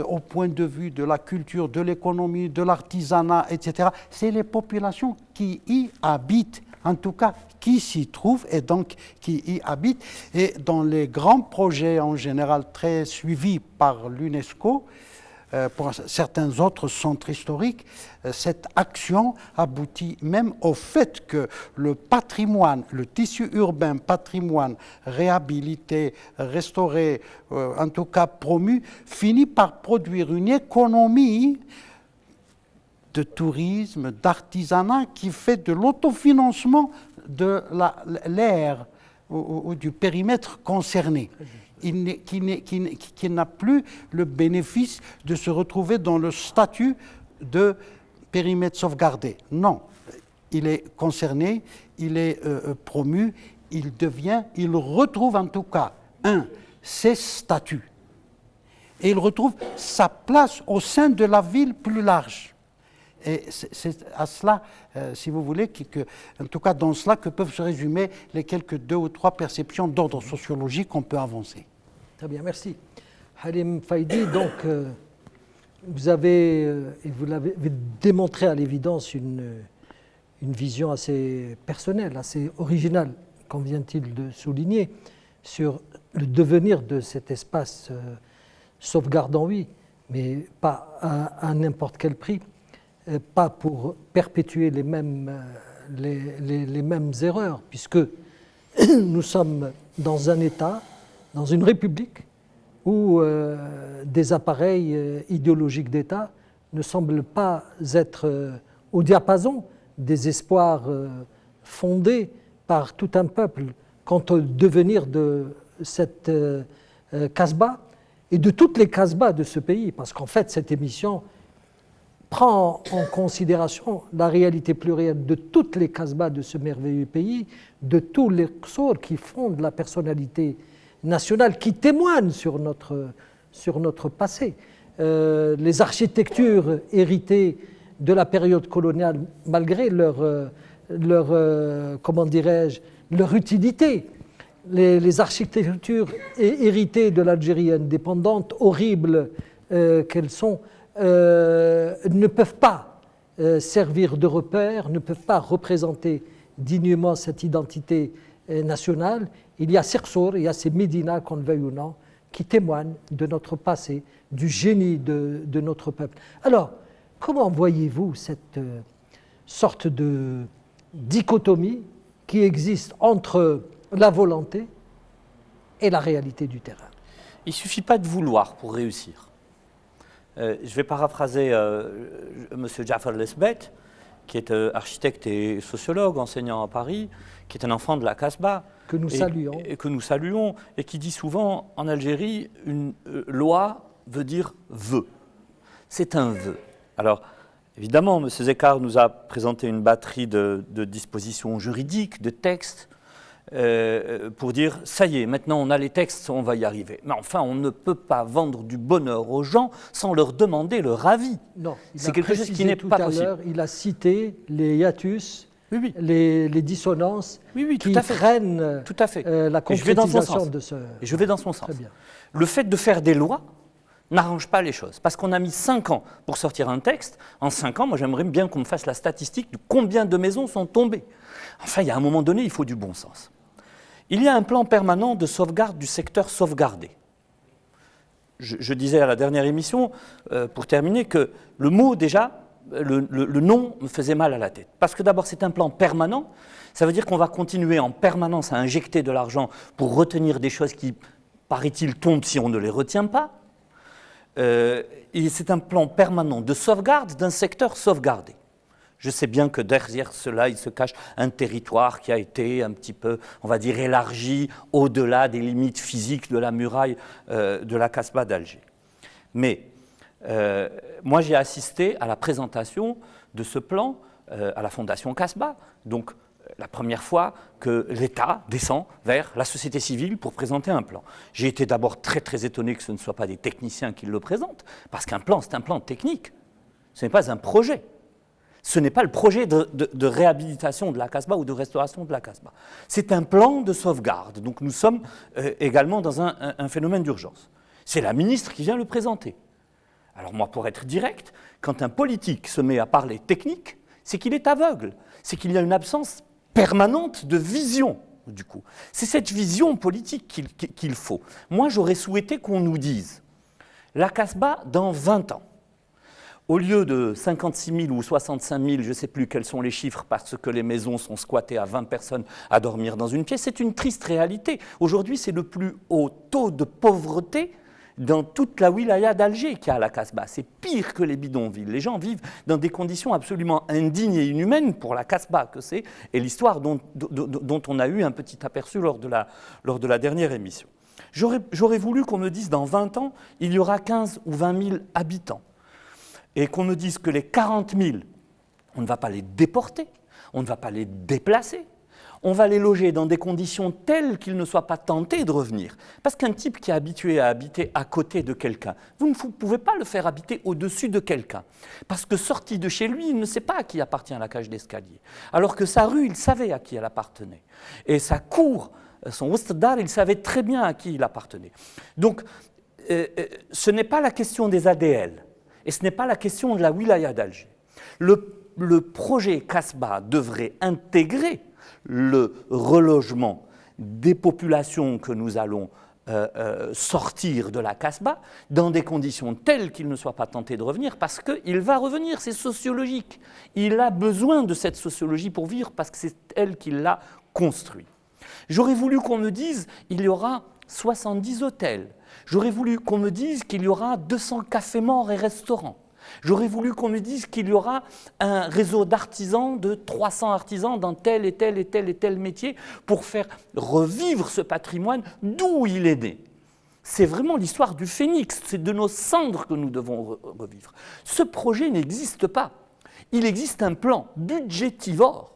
au point de vue de la culture, de l'économie, de l'artisanat, etc. C'est les populations qui y habitent, en tout cas qui s'y trouvent et donc qui y habitent. Et dans les grands projets en général très suivis par l'UNESCO, pour certains autres centres historiques, cette action aboutit même au fait que le patrimoine, le tissu urbain patrimoine réhabilité, restauré, en tout cas promu, finit par produire une économie de tourisme, d'artisanat qui fait de l'autofinancement de l'aire ou du périmètre concerné. Qui n'a plus le bénéfice de se retrouver dans le statut de périmètre sauvegardé. Non, il est concerné, il est promu, il retrouve en tout cas, ses statuts. Et il retrouve sa place au sein de la ville plus large. Et c'est à cela, si vous voulez, en tout cas dans cela, que peuvent se résumer les quelques 2 ou 3 perceptions d'ordre sociologique qu'on peut avancer. Très bien, merci. Halim Faidi, donc, vous avez, et vous l'avez démontré à l'évidence, une vision assez personnelle, assez originale, qu'en vient-il de souligner, sur le devenir de cet espace sauvegardant, oui, mais pas à n'importe quel prix. Pas pour perpétuer les mêmes erreurs, puisque nous sommes dans un État, dans une République, où des appareils idéologiques d'État ne semblent pas être au diapason des espoirs fondés par tout un peuple quant au devenir de cette Casbah et de toutes les Casbahs de ce pays, parce qu'en fait cette émission prend en considération la réalité plurielle de toutes les Casbahs de ce merveilleux pays, de tous les Qsour qui fondent la personnalité nationale, qui témoignent sur notre passé. Les architectures héritées de la période coloniale, malgré comment dirais-je, leur utilité, les architectures héritées de l'Algérie indépendante, horribles qu'elles sont, ne peuvent pas servir de repère, ne peuvent pas représenter dignement cette identité nationale. Il y a ces Qsour, il y a ces Médinas, qu'on le veuille ou non, qui témoignent de notre passé, du génie de notre peuple. Alors, comment voyez-vous cette sorte de dichotomie qui existe entre la volonté et la réalité du terrain? Il ne suffit pas de vouloir pour réussir. Je vais paraphraser M. Ja'far El Esbet, qui est architecte et sociologue, enseignant à Paris, qui est un enfant de la Casbah. Que nous saluons. Et que nous saluons, et qui dit souvent, en Algérie, une loi veut dire vœu. C'est un vœu. Alors, évidemment, M. Zekar nous a présenté une batterie de dispositions juridiques, de textes, pour dire, ça y est, maintenant on a les textes, on va y arriver. Mais enfin, on ne peut pas vendre du bonheur aux gens sans leur demander leur avis. Non, c'est quelque chose qui n'est pas possible. Il a cité les hiatus, oui. les dissonances qui freinent la concrétisation de ce... Et je vais dans son sens. Très bien. Le fait de faire des lois n'arrange pas les choses. Parce qu'on a mis 5 ans pour sortir un texte. En 5 ans, moi j'aimerais bien qu'on me fasse la statistique de combien de maisons sont tombées. Enfin, il y a un moment donné, il faut du bon sens. Il y a un plan permanent de sauvegarde du secteur sauvegardé. Je disais à la dernière émission, pour terminer, que le mot déjà, le nom me faisait mal à la tête. Parce que d'abord, c'est un plan permanent. Ça veut dire qu'on va continuer en permanence à injecter de l'argent pour retenir des choses qui, paraît-il, tombent si on ne les retient pas. C'est un plan permanent de sauvegarde d'un secteur sauvegardé. Je sais bien que derrière cela, il se cache un territoire qui a été un petit peu, on va dire, élargi au-delà des limites physiques de la muraille de la Casbah d'Alger. Mais moi, j'ai assisté à la présentation de ce plan à la Fondation Casbah, donc la première fois que l'État descend vers la société civile pour présenter un plan. J'ai été d'abord très très étonné que ce ne soit pas des techniciens qui le présentent, parce qu'un plan, c'est un plan technique, ce n'est pas un projet. Ce n'est pas le projet de réhabilitation de la Casbah ou de restauration de la Casbah. C'est un plan de sauvegarde. Donc nous sommes également dans un phénomène d'urgence. C'est la ministre qui vient le présenter. Alors moi, pour être direct, quand un politique se met à parler technique, c'est qu'il est aveugle. C'est qu'il y a une absence permanente de vision, du coup. C'est cette vision politique qu'il faut. Moi, j'aurais souhaité qu'on nous dise la Casbah dans 20 ans. Au lieu de 56 000 ou 65 000, je ne sais plus quels sont les chiffres, parce que les maisons sont squattées à 20 personnes à dormir dans une pièce, c'est une triste réalité. Aujourd'hui, c'est le plus haut taux de pauvreté dans toute la wilaya d'Alger qu'il y a à la Casbah. C'est pire que les bidonvilles. Les gens vivent dans des conditions absolument indignes et inhumaines pour la Casbah que c'est, et l'histoire dont on a eu un petit aperçu lors de la dernière émission. J'aurais voulu qu'on me dise dans 20 ans, il y aura 15 ou 20 000 habitants. Et qu'on me dise que les 40 000, on ne va pas les déporter, on ne va pas les déplacer, on va les loger dans des conditions telles qu'ils ne soient pas tentés de revenir. Parce qu'un type qui est habitué à habiter à côté de quelqu'un, vous ne pouvez pas le faire habiter au-dessus de quelqu'un. Parce que sorti de chez lui, il ne sait pas à qui appartient la cage d'escalier. Alors que sa rue, il savait à qui elle appartenait. Et sa cour, son wastdar, il savait très bien à qui il appartenait. Donc, ce n'est pas la question des ADL. Et ce n'est pas la question de la wilaya d'Alger. Le projet Casbah devrait intégrer le relogement des populations que nous allons sortir de la Casbah dans des conditions telles qu'il ne soit pas tenté de revenir, parce qu'il va revenir, c'est sociologique. Il a besoin de cette sociologie pour vivre, parce que c'est elle qui l'a construit. J'aurais voulu qu'on me dise il y aura 70 hôtels. J'aurais voulu qu'on me dise qu'il y aura 200 cafés morts et restaurants. J'aurais voulu qu'on me dise qu'il y aura un réseau d'artisans, de 300 artisans dans tel et tel et tel et tel métier pour faire revivre ce patrimoine d'où il est né. C'est vraiment l'histoire du phénix, c'est de nos cendres que nous devons revivre. Ce projet n'existe pas. Il existe un plan budgétivore.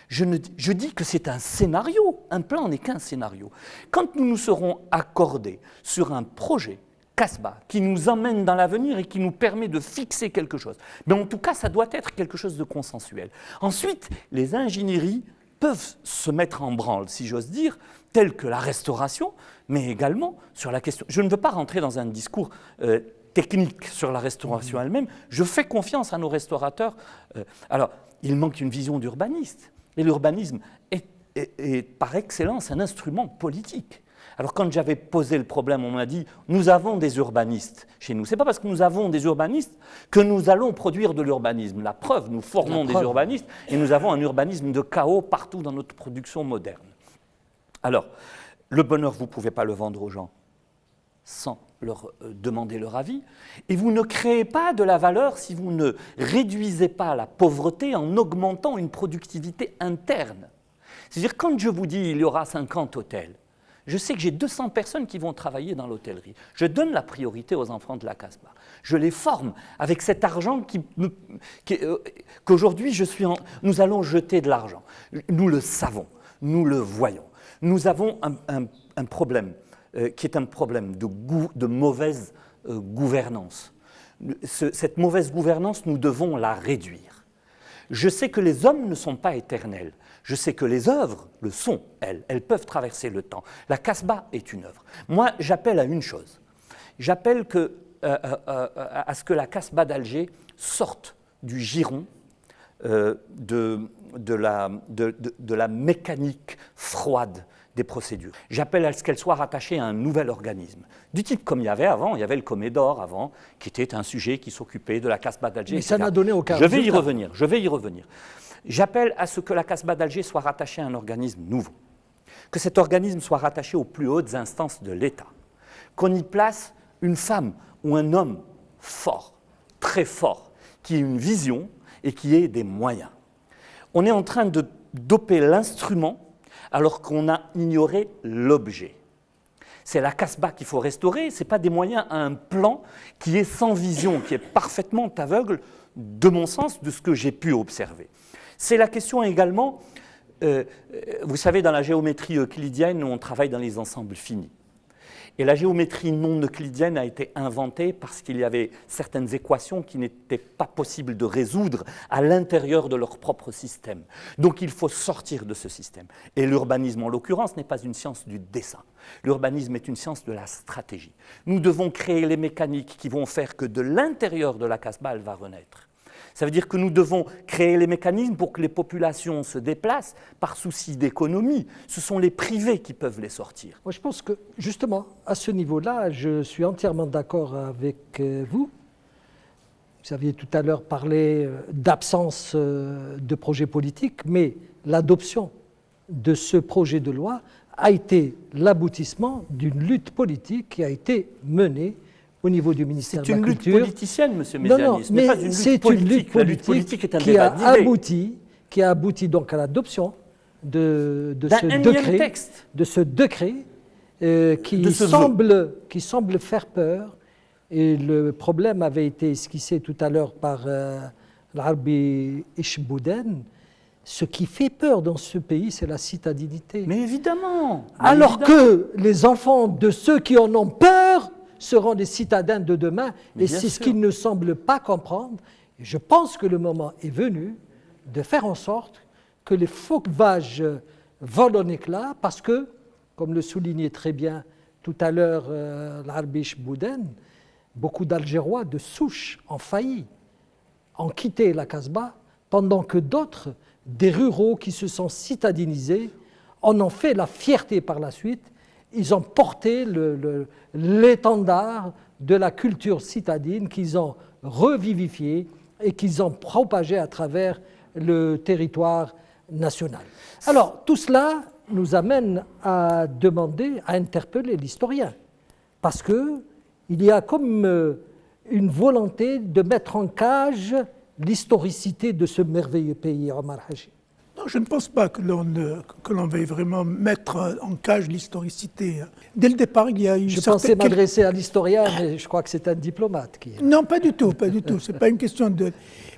Je dis que c'est un scénario, un plan n'est qu'un scénario. Quand nous nous serons accordés sur un projet Casbah qui nous emmène dans l'avenir et qui nous permet de fixer quelque chose, mais en tout cas, ça doit être quelque chose de consensuel. Ensuite, les ingénieries peuvent se mettre en branle, si j'ose dire, telles que la restauration, mais également sur la question... Je ne veux pas rentrer dans un discours technique sur la restauration elle-même. Je fais confiance à nos restaurateurs. Alors, il manque une vision d'urbaniste. Et l'urbanisme est par excellence un instrument politique. Alors quand j'avais posé le problème, on m'a dit « nous avons des urbanistes chez nous ». Ce n'est pas parce que nous avons des urbanistes que nous allons produire de l'urbanisme. La preuve, nous formons des urbanistes et nous avons un urbanisme de chaos partout dans notre production moderne. Alors, le bonheur, vous ne pouvez pas le vendre aux gens sans leur demander leur avis. Et vous ne créez pas de la valeur si vous ne réduisez pas la pauvreté en augmentant une productivité interne. C'est-à-dire, quand je vous dis il y aura 50 hôtels, je sais que j'ai 200 personnes qui vont travailler dans l'hôtellerie. Je donne la priorité aux enfants de la Casbah. Je les forme avec cet argent qu'aujourd'hui nous allons jeter de l'argent. Nous le savons, nous le voyons. Nous avons un problème qui est un problème de mauvaise gouvernance. Cette mauvaise gouvernance, nous devons la réduire. Je sais que les hommes ne sont pas éternels. Je sais que les œuvres le sont, elles peuvent traverser le temps. La Casbah est une œuvre. Moi, j'appelle à une chose. J'appelle à ce que la Casbah d'Alger sorte du giron de la mécanique froide des procédures. J'appelle à ce qu'elle soit rattachée à un nouvel organisme, du type comme il y avait avant, il y avait le Comédor avant, qui était un sujet qui s'occupait de la Casbah d'Alger. Mais ça n'a donné aucun résultat. Je vais y revenir. J'appelle à ce que la Casbah d'Alger soit rattachée à un organisme nouveau, que cet organisme soit rattaché aux plus hautes instances de l'État, qu'on y place une femme ou un homme fort, très fort, qui ait une vision et qui ait des moyens. On est en train de doper l'instrument alors qu'on a ignoré l'objet. C'est la Casbah qu'il faut restaurer, ce n'est pas des moyens à un plan qui est sans vision, qui est parfaitement aveugle, de mon sens, de ce que j'ai pu observer. C'est la question également, vous savez, dans la géométrie euclidienne, on travaille dans les ensembles finis. Et la géométrie non euclidienne a été inventée parce qu'il y avait certaines équations qui n'étaient pas possibles de résoudre à l'intérieur de leur propre système. Donc il faut sortir de ce système. Et l'urbanisme, en l'occurrence, n'est pas une science du dessin. L'urbanisme est une science de la stratégie. Nous devons créer les mécaniques qui vont faire que de l'intérieur de la Casbah, elle va renaître. Ça veut dire que nous devons créer les mécanismes pour que les populations se déplacent par souci d'économie. Ce sont les privés qui peuvent les sortir. Moi, je pense que, justement, à ce niveau-là, je suis entièrement d'accord avec vous. Vous aviez tout à l'heure parlé d'absence de projet politique, mais l'adoption de ce projet de loi a été l'aboutissement d'une lutte politique qui a été menée au niveau du ministère de la Culture. C'est une lutte politicienne, M. Méziani, ce n'est pas une lutte politique. Une lutte politique. La lutte politique est un qui débat a abouti donc à l'adoption de ce décret qui semble faire peur. Et le problème avait été esquissé tout à l'heure par l'Arbi Ishbouden. Ce qui fait peur dans ce pays, c'est la citadinité. Mais évidemment. Alors que les enfants de ceux qui en ont peur seront des citadins de demain, et c'est ce qu'ils ne semblent pas comprendre. Et je pense que le moment est venu de faire en sorte que les fauvages volent en éclats, parce que, comme le soulignait très bien tout à l'heure l'Arbi Ishbouden, beaucoup d'Algérois de souche ont failli, ont quitté la Casbah, pendant que d'autres, des ruraux qui se sont citadinisés, en ont fait la fierté par la suite. Ils ont porté l'étendard de la culture citadine qu'ils ont revivifié et qu'ils ont propagé à travers le territoire national. Alors, tout cela nous amène à demander, à interpeller l'historien, parce qu'il y a comme une volonté de mettre en cage l'historicité de ce merveilleux pays, Omar Haji. Non, je ne pense pas que l'on veuille vraiment mettre en cage l'historicité. Dès le départ, il y a eu... Je pensais m'adresser à l'historien, mais je crois que c'est un diplomate qui... Non, pas du tout, pas du tout. Ce n'est pas une question de...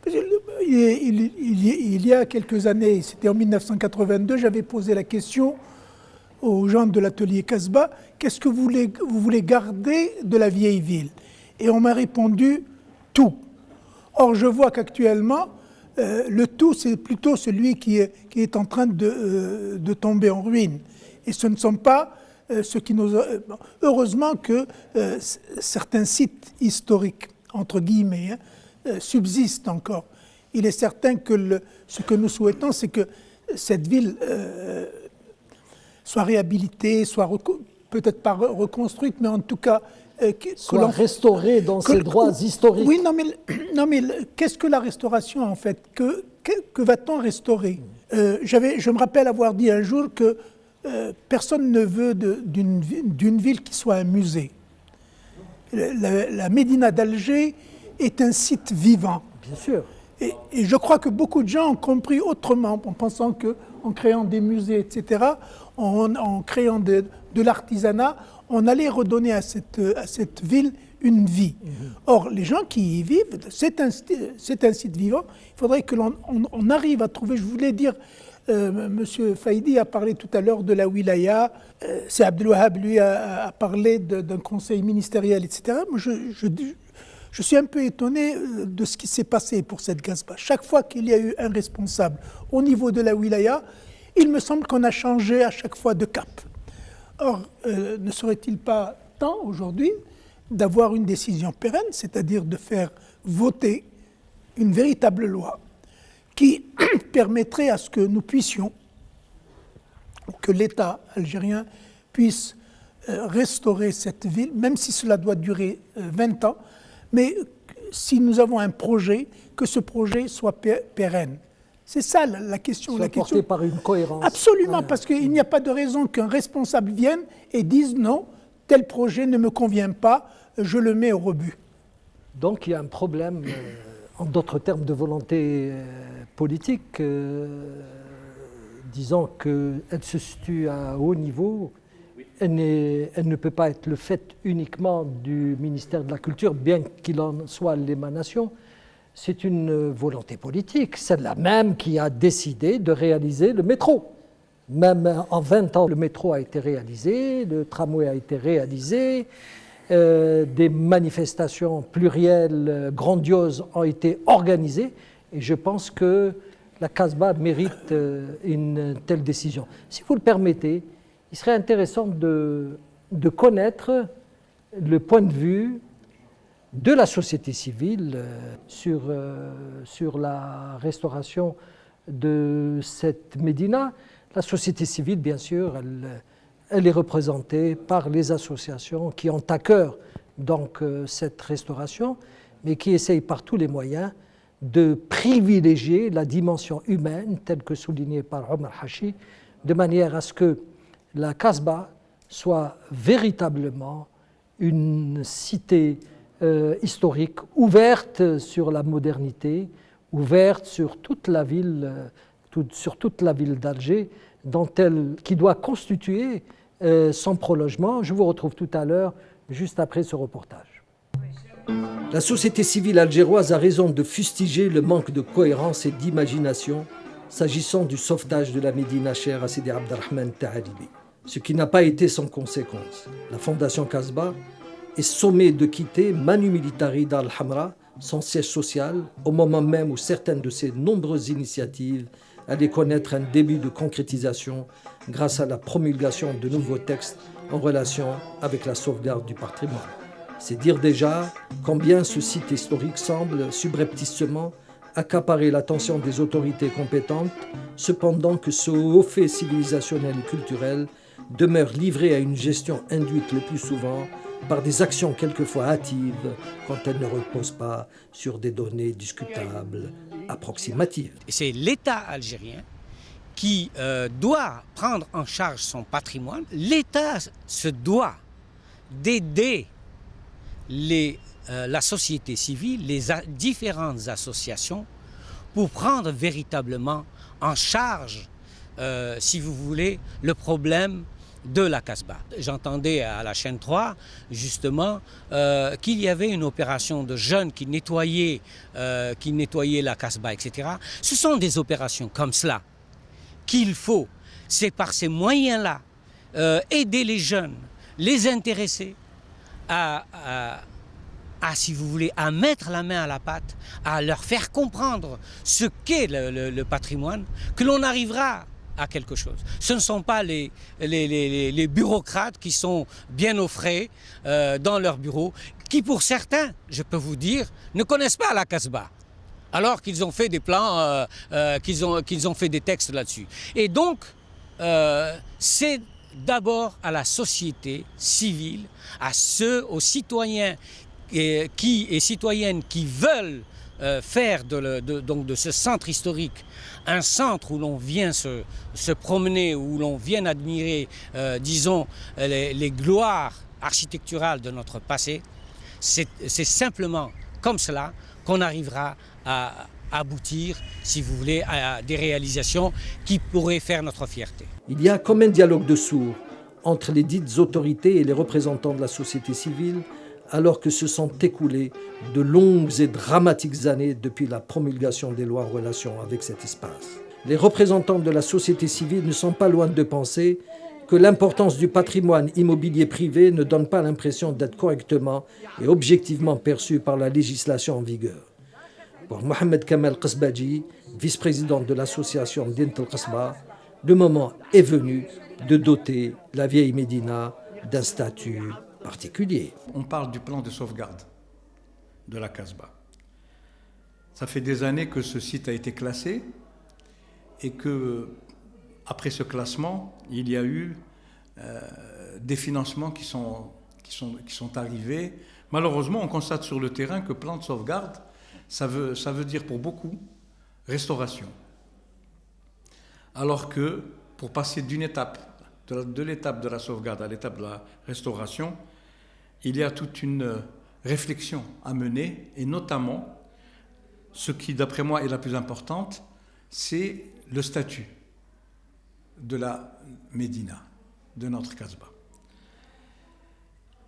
Il y a quelques années, c'était en 1982, j'avais posé la question aux gens de l'atelier Casbah, qu'est-ce que vous voulez garder de la vieille ville? Et on m'a répondu tout. Or, je vois qu'actuellement, le tout, c'est plutôt celui qui est en train de tomber en ruine. Et ce ne sont pas ceux qui nous... Heureusement que certains sites historiques, entre guillemets, subsistent encore. Il est certain que ce que nous souhaitons, c'est que cette ville soit réhabilitée, soit peut-être pas reconstruite, mais en tout cas... soit restaurée dans ses droits historiques. Oui, non, mais qu'est-ce que la restauration, en fait? Que va-t-on restaurer? Je me rappelle avoir dit un jour que personne ne veut d'une ville qui soit un musée. la Médina d'Alger est un site vivant. Bien sûr. Et je crois que beaucoup de gens ont compris autrement, en pensant qu'en créant des musées, etc., en créant de l'artisanat, on allait redonner à cette ville une vie. Or, les gens qui y vivent, c'est un site vivant. Il faudrait que l'on arrive à trouver, je voulais dire, M. Faïdi a parlé tout à l'heure de la wilaya, c'est Abdelwahab, lui, a parlé d'un conseil ministériel, etc. Moi, je suis un peu étonné de ce qui s'est passé pour cette Casbah. Chaque fois qu'il y a eu un responsable au niveau de la wilaya, il me semble qu'on a changé à chaque fois de cap. Or, ne serait-il pas temps aujourd'hui d'avoir une décision pérenne, c'est-à-dire de faire voter une véritable loi qui permettrait à ce que nous puissions, que l'État algérien puisse restaurer cette ville, même si cela doit durer 20 ans, mais si nous avons un projet, que ce projet soit pérenne. C'est ça la question. Soit porté par une cohérence. Absolument, parce qu'il n'y a pas de raison qu'un responsable vienne et dise non, tel projet ne me convient pas, je le mets au rebut. Donc il y a un problème, en d'autres termes, de volonté politique. Disons qu'elle se situe à haut niveau. Elle ne peut pas être le fait uniquement du ministère de la Culture, bien qu'il en soit l'émanation. C'est une volonté politique, celle-là même qui a décidé de réaliser le métro. Même en 20 ans, le métro a été réalisé, le tramway a été réalisé, des manifestations plurielles grandioses ont été organisées, et je pense que la Casbah mérite une telle décision. Si vous le permettez, il serait intéressant de connaître le point de vue de la société civile sur la restauration de cette Médina. La société civile, bien sûr, elle est représentée par les associations qui ont à cœur donc cette restauration, mais qui essayent par tous les moyens de privilégier la dimension humaine, telle que soulignée par Omar Hachi, de manière à ce que la Casbah soit véritablement une cité historique ouverte sur la modernité, ouverte sur toute la ville, d'Alger, qui doit constituer son prolongement. Je vous retrouve tout à l'heure, juste après ce reportage. La société civile algéroise a raison de fustiger le manque de cohérence et d'imagination s'agissant du sauvetage de la Médina chère à Sidi Abdelrahman Tahalibi, ce qui n'a pas été sans conséquence. La Fondation Casbah est sommée de quitter Manu Militari d'Al-Hamra, son siège social, au moment même où certaines de ses nombreuses initiatives allaient connaître un début de concrétisation grâce à la promulgation de nouveaux textes en relation avec la sauvegarde du patrimoine. C'est dire déjà combien ce site historique semble subrepticement accaparer l'attention des autorités compétentes, cependant que ce haut fait civilisationnel et culturel demeure livré à une gestion induite le plus souvent par des actions quelquefois hâtives quand elles ne reposent pas sur des données discutables, approximatives. C'est l'État algérien qui doit prendre en charge son patrimoine. L'État se doit d'aider la société civile, les différentes associations, pour prendre véritablement en charge, si vous voulez, le problème de la Casbah. J'entendais à la chaîne 3, justement, qu'il y avait une opération de jeunes qui nettoyaient la Casbah, etc. Ce sont des opérations comme cela qu'il faut. C'est par ces moyens-là, aider les jeunes, les intéresser si vous voulez, à mettre la main à la pâte, à leur faire comprendre ce qu'est le patrimoine, que l'on arrivera à quelque chose. Ce ne sont pas les bureaucrates qui sont bien au frais dans leurs bureaux, qui pour certains, je peux vous dire, ne connaissent pas la Casbah, alors qu'ils ont fait des plans, qu'ils ont fait des textes là-dessus. Et donc, c'est d'abord à la société civile, aux citoyens et citoyennes qui veulent faire donc de ce centre historique un centre où l'on vient se promener, où l'on vient admirer, disons, les gloires architecturales de notre passé, C'est simplement comme cela qu'on arrivera à aboutir, si vous voulez, à des réalisations qui pourraient faire notre fierté. Il y a comme un dialogue de sourds entre les dites autorités et les représentants de la société civile, alors que se sont écoulées de longues et dramatiques années depuis la promulgation des lois en relation avec cet espace. Les représentants de la société civile ne sont pas loin de penser que l'importance du patrimoine immobilier privé ne donne pas l'impression d'être correctement et objectivement perçue par la législation en vigueur. Pour Mohamed Kamel Qasbadji, vice-président de l'association Dint al-Qasba, le moment est venu de doter la vieille Médina d'un statut particulier. On parle du plan de sauvegarde de la Casbah. Ça fait des années que ce site a été classé et que, après ce classement, il y a eu des financements qui sont arrivés. Malheureusement, on constate sur le terrain que plan de sauvegarde, ça veut dire pour beaucoup restauration. Alors que pour passer d'une étape, de l'étape de la sauvegarde à l'étape de la restauration, il y a toute une réflexion à mener, et notamment, ce qui d'après moi est la plus importante, c'est le statut de la Médina, de notre Casbah.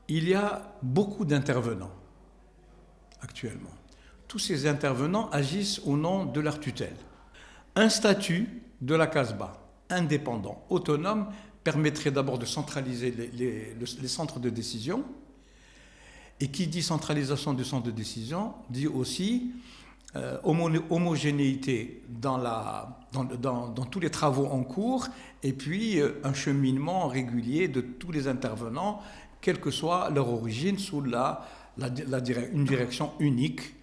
Il y a beaucoup d'intervenants actuellement. Tous ces intervenants agissent au nom de leur tutelle. Un statut de la Casbah indépendant, autonome, permettrait d'abord de centraliser les centres de décision. Et qui dit centralisation du centre de décision dit aussi homogénéité dans tous les travaux en cours, et puis un cheminement régulier de tous les intervenants, quelle que soit leur origine, sous une direction unique,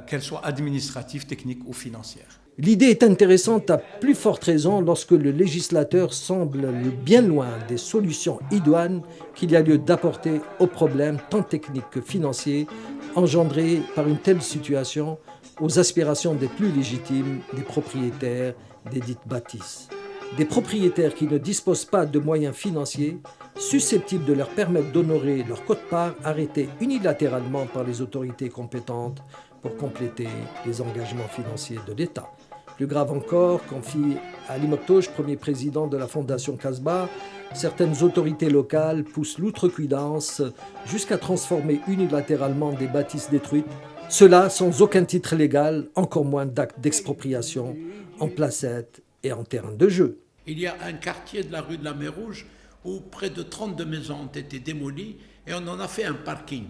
qu'elle soit administrative, technique ou financière. L'idée est intéressante à plus forte raison lorsque le législateur semble bien loin des solutions idoines qu'il y a lieu d'apporter aux problèmes tant techniques que financiers engendrés par une telle situation, aux aspirations des plus légitimes des propriétaires des dites bâtisses. Des propriétaires qui ne disposent pas de moyens financiers susceptibles de leur permettre d'honorer leur quote-part arrêtée unilatéralement par les autorités compétentes pour compléter les engagements financiers de l'État. Plus grave encore, confie Ali Moktouche, premier président de la Fondation Casbah, certaines autorités locales poussent l'outrecuidance jusqu'à transformer unilatéralement des bâtisses détruites, cela sans aucun titre légal, encore moins d'acte d'expropriation, en placettes et en terrain de jeu. Il y a un quartier de la rue de la Mer Rouge où près de 32 maisons ont été démolies et on en a fait un parking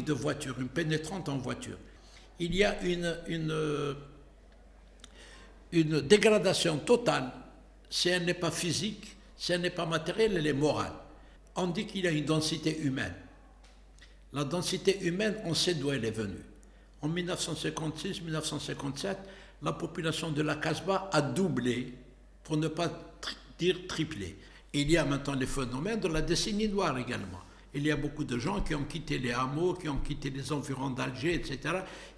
de voitures, une pénétrante en voiture. Il y a une dégradation totale, si elle n'est pas physique, si elle n'est pas matérielle, elle est morale. On dit qu'il y a une densité humaine. La densité humaine, on sait d'où elle est venue. En 1956-1957, la population de la Casbah a doublé, pour ne pas dire triplé. Il y a maintenant les phénomènes de la décennie noire également. Il y a beaucoup de gens qui ont quitté les hameaux, qui ont quitté les environs d'Alger, etc.,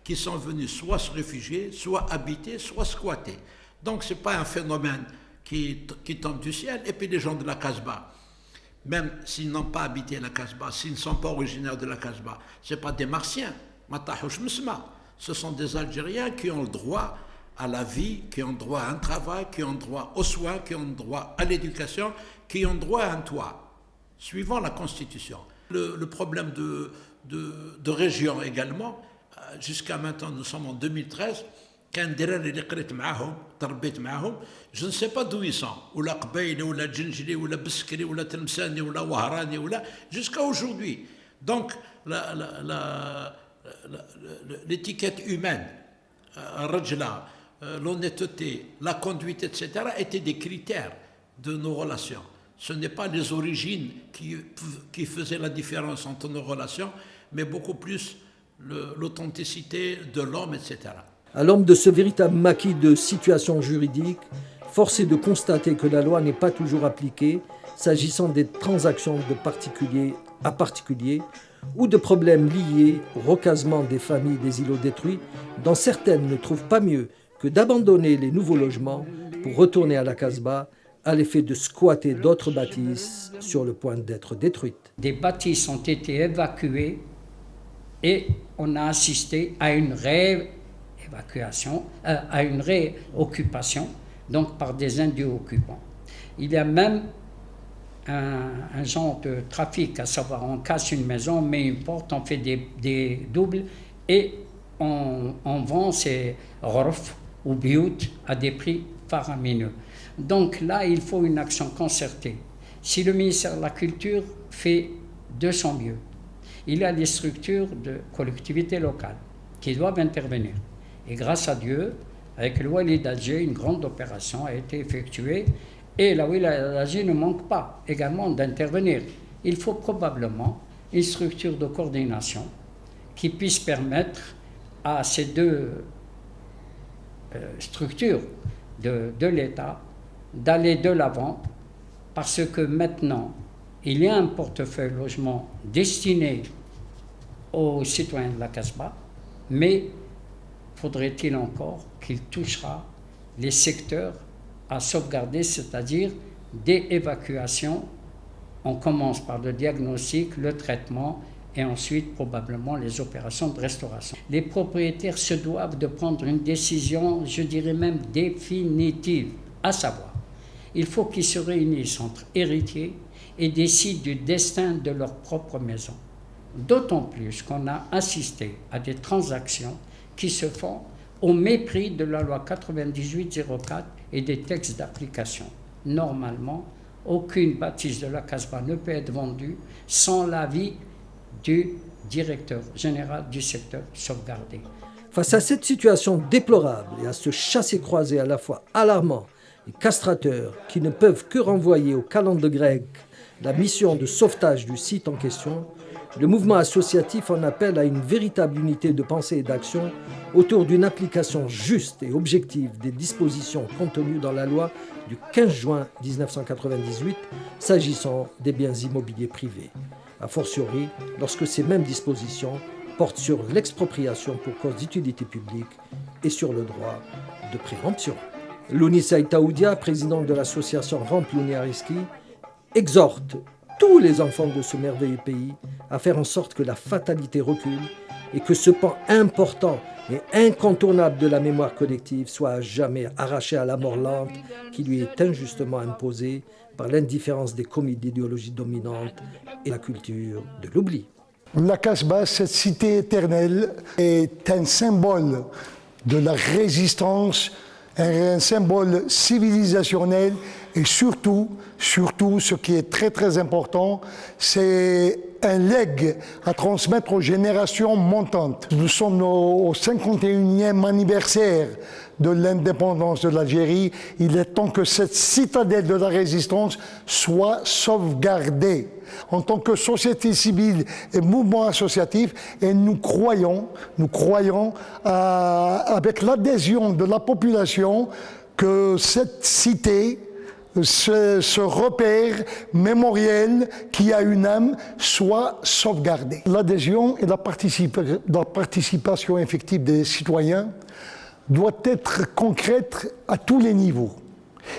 qui sont venus soit se réfugier, soit habiter, soit squatter. Donc ce n'est pas un phénomène qui tombe du ciel. Et puis les gens de la Casbah, même s'ils n'ont pas habité la Casbah, s'ils ne sont pas originaires de la Casbah, ce ne sont pas des Martiens. Ce sont des Algériens qui ont le droit à la vie, qui ont droit à un travail, qui ont droit aux soins, qui ont droit à l'éducation, qui ont droit à un toit, suivant la Constitution. Le problème de région également, jusqu'à maintenant, nous sommes en 2013, je ne sais pas d'où ils sont, ou la Qbaïli, ou la Djinjili, ou la Biskri, ou la Tlemsani, ou la Wahrani, jusqu'à aujourd'hui. Donc, l'étiquette humaine, Rajla, l'honnêteté, la conduite, etc., étaient des critères de nos relations. Ce n'est pas les origines qui faisaient la différence entre nos relations, mais beaucoup plus l'authenticité de l'homme, etc. À l'ombre de ce véritable maquis de situation juridique, force est de constater que la loi n'est pas toujours appliquée s'agissant des transactions de particulier à particulier ou de problèmes liés au recasement des familles des îlots détruits, dont certaines ne trouvent pas mieux que d'abandonner les nouveaux logements pour retourner à la Casbah à l'effet de squatter d'autres bâtisses sur le point d'être détruites. Des bâtisses ont été évacuées et on a assisté à une réévacuation, à une réoccupation, donc par des Indiens occupants. Il y a même un genre de trafic, à savoir on casse une maison, on met une porte, on fait des doubles et on vend ces rofs ou biout à des prix faramineux. Donc là, il faut une action concertée. Si le ministère de la Culture fait de son mieux, il y a des structures de collectivités locales qui doivent intervenir. Et grâce à Dieu, avec le Wali d'Alger, une grande opération a été effectuée et la Wali d'Alger ne manque pas également d'intervenir. Il faut probablement une structure de coordination qui puisse permettre à ces deux structures de l'État d'aller de l'avant, parce que maintenant, il y a un portefeuille logement destiné aux citoyens de la Casbah, mais faudrait-il encore qu'il touchera les secteurs à sauvegarder, c'est-à-dire des évacuations. On commence par le diagnostic, le traitement et ensuite probablement les opérations de restauration. Les propriétaires se doivent de prendre une décision, je dirais même définitive, à savoir, il faut qu'ils se réunissent entre héritiers et décident du destin de leur propre maison. D'autant plus qu'on a assisté à des transactions qui se font au mépris de la loi 98-04 et des textes d'application. Normalement, aucune bâtisse de la Casbah ne peut être vendue sans l'avis du directeur général du secteur sauvegardé. Face à cette situation déplorable et à ce chassé-croisé à la fois alarmant et castrateur qui ne peuvent que renvoyer au calendrier grec la mission de sauvetage du site en question, le mouvement associatif en appelle à une véritable unité de pensée et d'action autour d'une application juste et objective des dispositions contenues dans la loi du 15 juin 1998 s'agissant des biens immobiliers privés, a fortiori lorsque ces mêmes dispositions portent sur l'expropriation pour cause d'utilité publique et sur le droit de préemption. Louni Saïd Taoudia, président de l'association Ramp Louni Ariski, exhorte tous les enfants de ce merveilleux pays à faire en sorte que la fatalité recule et que ce pan important et incontournable de la mémoire collective soit à jamais arraché à la mort lente qui lui est injustement imposée par l'indifférence des comités d'idéologie dominante et la culture de l'oubli. La Casbah, cette cité éternelle, est un symbole de la résistance, un symbole civilisationnel et surtout, ce qui est très très important, c'est un legs à transmettre aux générations montantes. Nous sommes au 51e anniversaire de l'indépendance de l'Algérie. Il est temps que cette citadelle de la résistance soit sauvegardée. En tant que société civile et mouvement associatif, et nous croyons avec l'adhésion de la population que cette cité, ce repère mémoriel qui a une âme, soit sauvegardé. L'adhésion et la participation effective des citoyens doit être concrète à tous les niveaux.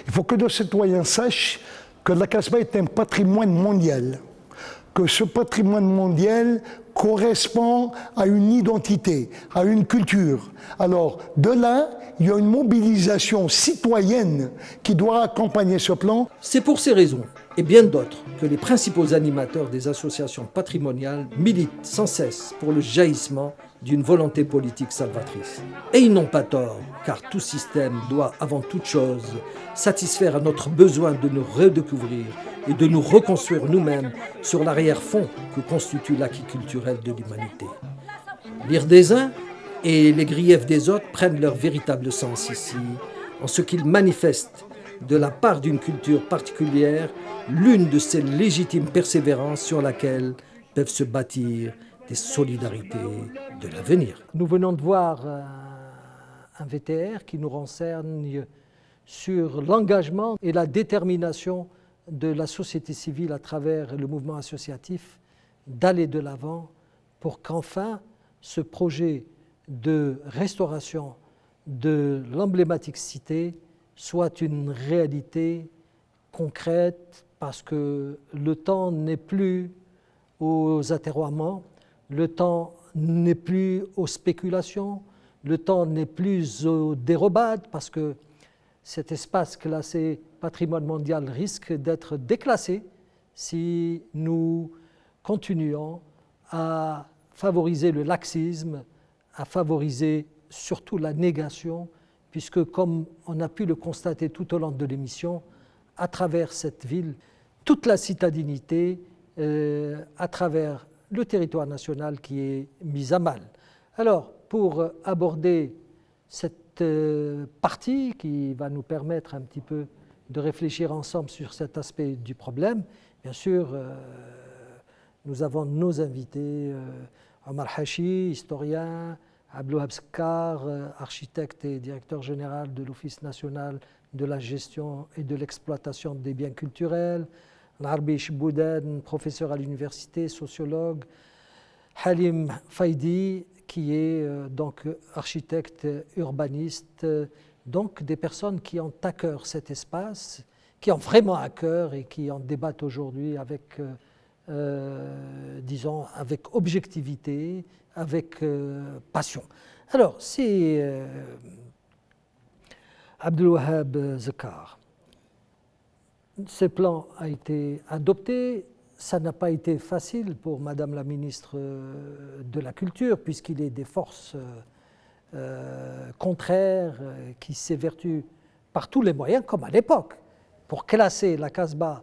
Il faut que nos citoyens sachent que la Casbah est un patrimoine mondial, que ce patrimoine mondial correspond à une identité, à une culture. Alors, de là, il y a une mobilisation citoyenne qui doit accompagner ce plan. C'est pour ces raisons, et bien d'autres, que les principaux animateurs des associations patrimoniales militent sans cesse pour le jaillissement d'une volonté politique salvatrice. Et ils n'ont pas tort, car tout système doit, avant toute chose, satisfaire à notre besoin de nous redécouvrir et de nous reconstruire nous-mêmes sur l'arrière-fond que constitue l'acquis culturel de l'humanité. L'ire des uns et les griefs des autres prennent leur véritable sens ici, en ce qu'ils manifestent, de la part d'une culture particulière, l'une de ces légitimes persévérances sur laquelle peuvent se bâtir des solidarités de l'avenir. Nous venons de voir un VTR qui nous renseigne sur l'engagement et la détermination de la société civile à travers le mouvement associatif d'aller de l'avant pour qu'enfin ce projet de restauration de l'emblématique cité soit une réalité concrète, parce que le temps n'est plus aux aterroiements, le temps n'est plus aux spéculations, le temps n'est plus aux dérobades, parce que cet espace classé patrimoine mondial risque d'être déclassé si nous continuons à favoriser le laxisme, à favoriser surtout la négation, puisque comme on a pu le constater tout au long de l'émission, à travers cette ville, toute la citadinité, à travers le territoire national qui est mis à mal. Alors, pour aborder cette partie qui va nous permettre un petit peu de réfléchir ensemble sur cet aspect du problème, bien sûr, nous avons nos invités, Omar Hachi, historien, Abdelwahab Sekkar, architecte et directeur général de l'Office national de la gestion et de l'exploitation des biens culturels, Larbi Chiboudan, professeur à l'université, sociologue, Halim Faidi, qui est donc architecte urbaniste, donc des personnes qui ont à cœur cet espace, qui ont vraiment à cœur et qui en débattent aujourd'hui avec, disons, avec objectivité, avec passion. Alors, c'est Abdelwahab Sekkar. Ce plan a été adopté. Ça n'a pas été facile pour Madame la ministre de la Culture, puisqu'il est des forces contraires qui s'évertuent par tous les moyens, comme à l'époque, pour classer la Casbah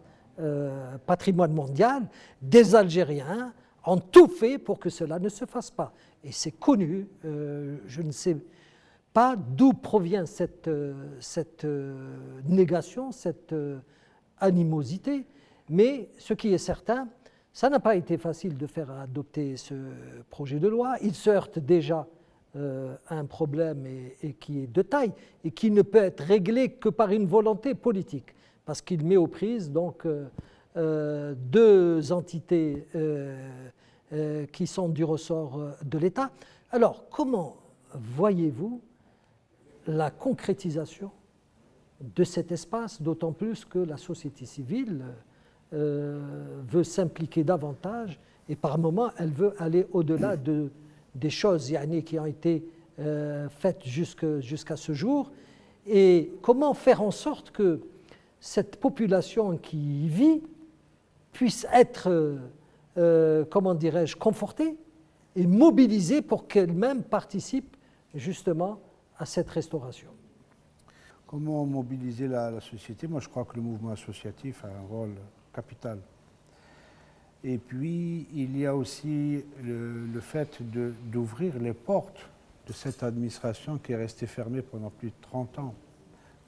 patrimoine mondial. Des Algériens ont tout fait pour que cela ne se fasse pas. Et c'est connu, je ne sais pas d'où provient cette négation, cette animosité, mais ce qui est certain, ça n'a pas été facile de faire adopter ce projet de loi. Il se heurte déjà à un problème et qui est de taille et qui ne peut être réglé que par une volonté politique, parce qu'il met aux prises donc deux entités qui sont du ressort de l'État. Alors, comment voyez-vous la concrétisation de cet espace, d'autant plus que la société civile veut s'impliquer davantage et par moments elle veut aller au-delà des choses qui ont été faites jusqu'à ce jour, et comment faire en sorte que cette population qui y vit puisse être, comment dirais-je, confortée et mobilisée pour qu'elle-même participe justement à cette restauration. Comment mobiliser la société? Moi, je crois que le mouvement associatif a un rôle capital. Et puis, il y a aussi le fait d'ouvrir les portes de cette administration qui est restée fermée pendant plus de 30 ans.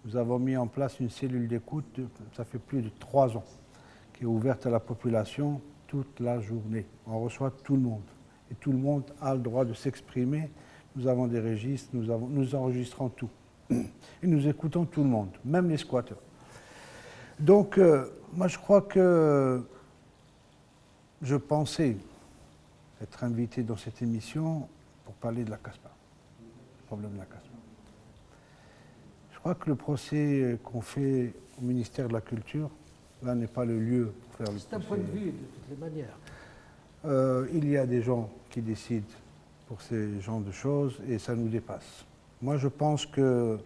Nous avons mis en place une cellule d'écoute, ça fait plus de 3 ans, qui est ouverte à la population toute la journée. On reçoit tout le monde. Et tout le monde a le droit de s'exprimer. Nous avons des registres, nous enregistrons tout. Et nous écoutons tout le monde, même les squatteurs. Donc, moi je crois que je pensais être invité dans cette émission pour parler de la Casbah, le problème de la Casbah. Je crois que le procès qu'on fait au ministère de la Culture, là n'est pas le lieu pour faire le procès. C'est un point de vue de toutes les manières. Il y a des gens qui décident pour ces genres de choses et ça nous dépasse. Moi, je pense que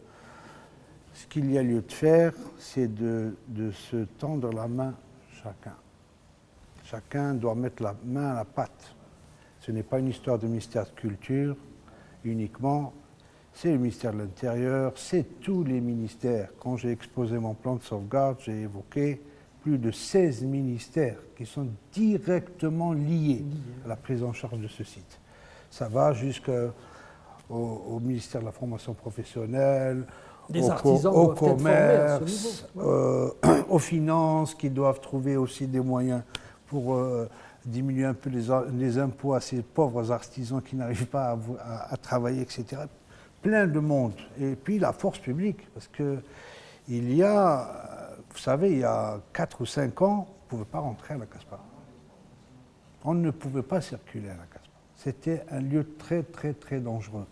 ce qu'il y a lieu de faire, c'est de se tendre la main chacun. Chacun doit mettre la main à la pâte. Ce n'est pas une histoire de ministère de Culture uniquement, c'est le ministère de l'Intérieur, c'est tous les ministères. Quand j'ai exposé mon plan de sauvegarde, j'ai évoqué plus de 16 ministères qui sont directement liés à la prise en charge de ce site. Ça va jusqu'au ministère de la formation professionnelle, au commerce, aux finances qui doivent trouver aussi des moyens pour diminuer un peu les impôts à ces pauvres artisans qui n'arrivent pas à travailler, etc. Plein de monde. Et puis la force publique, parce que il y a, vous savez, il y a 4 ou 5 ans, on ne pouvait pas rentrer à la Casbah. On ne pouvait pas circuler à la Casbah. C'était un lieu très, très, très dangereux.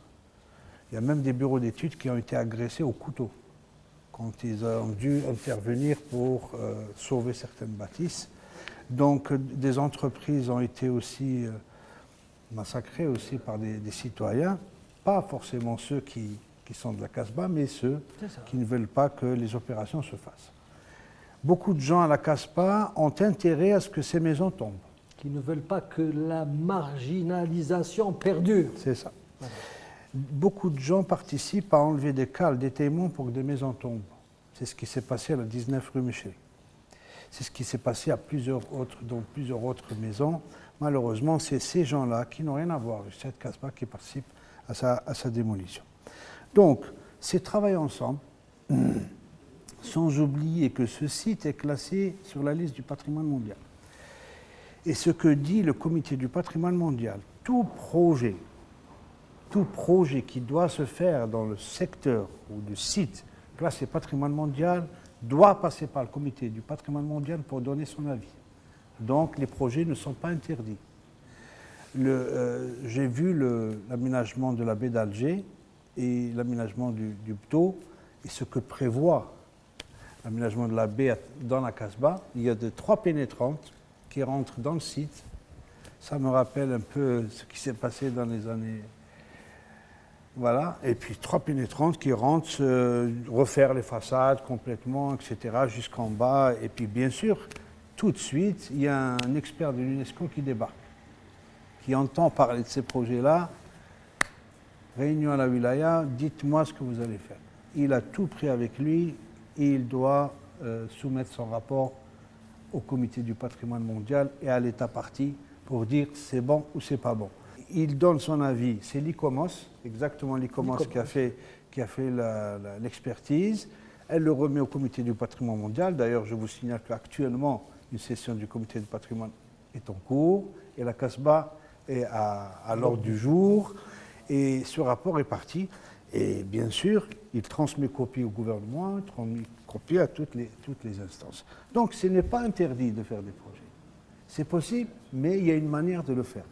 Il y a même des bureaux d'études qui ont été agressés au couteau quand ils ont dû intervenir pour sauver certaines bâtisses. Donc des entreprises ont été aussi massacrés aussi par des citoyens, pas forcément ceux qui sont de la Casbah, mais ceux qui ne veulent pas que les opérations se fassent. Beaucoup de gens à la Casbah ont intérêt à ce que ces maisons tombent. Qui ne veulent pas que la marginalisation perdure. C'est ça. Voilà. Beaucoup de gens participent à enlever des cales, des témoins pour que des maisons tombent. C'est ce qui s'est passé à la 19 rue Michel. C'est ce qui s'est passé à dans plusieurs autres maisons. Malheureusement, c'est ces gens-là qui n'ont rien à voir avec cette Casbah qui participent à sa démolition. Donc, c'est travailler ensemble, sans oublier que ce site est classé sur la liste du patrimoine mondial. Et ce que dit le comité du patrimoine mondial, tout projet qui doit se faire dans le secteur ou le site classé patrimoine mondial doit passer par le comité du patrimoine mondial pour donner son avis. Donc les projets ne sont pas interdits. J'ai vu l'aménagement de la baie d'Alger et l'aménagement du Bto et ce que prévoit l'aménagement de la baie dans la Casbah. Il y a 3 pénétrantes qui rentrent dans le site. Ça me rappelle un peu ce qui s'est passé dans les années... Voilà, et puis 3 pénétrantes qui rentrent, refaire les façades complètement, etc., jusqu'en bas. Et puis bien sûr, tout de suite, il y a un expert de l'UNESCO qui débarque, qui entend parler de ces projets-là. Réunion à la wilaya, dites-moi ce que vous allez faire. Il a tout pris avec lui et il doit soumettre son rapport au comité du patrimoine mondial et à l'État partie pour dire c'est bon ou c'est pas bon. Il donne son avis, c'est l'ICOMOS, exactement l'ICOMOS qui a fait l'expertise. Elle le remet au comité du patrimoine mondial. D'ailleurs, je vous signale qu'actuellement, une session du comité du patrimoine est en cours et la Casbah est à l'ordre du jour. Et ce rapport est parti. Et bien sûr, il transmet copie au gouvernement, il transmet copie à toutes les instances. Donc, ce n'est pas interdit de faire des projets. C'est possible, mais il y a une manière de le faire.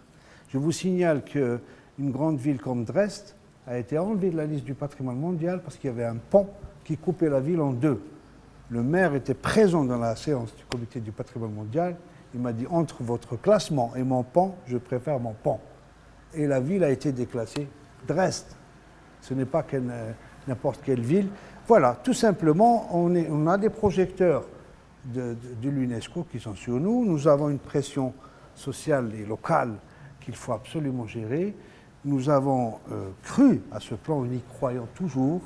Je vous signale qu'une grande ville comme Dresde a été enlevée de la liste du patrimoine mondial parce qu'il y avait un pont qui coupait la ville en deux. Le maire était présent dans la séance du comité du patrimoine mondial. Il m'a dit, entre votre classement et mon pont, je préfère mon pont. Et la ville a été déclassée. Dresde, ce n'est pas n'importe quelle ville. Voilà, tout simplement, on a des projecteurs de l'UNESCO qui sont sur nous. Nous avons une pression sociale et locale qu'il faut absolument gérer. Nous avons cru à ce plan, nous y croyons toujours.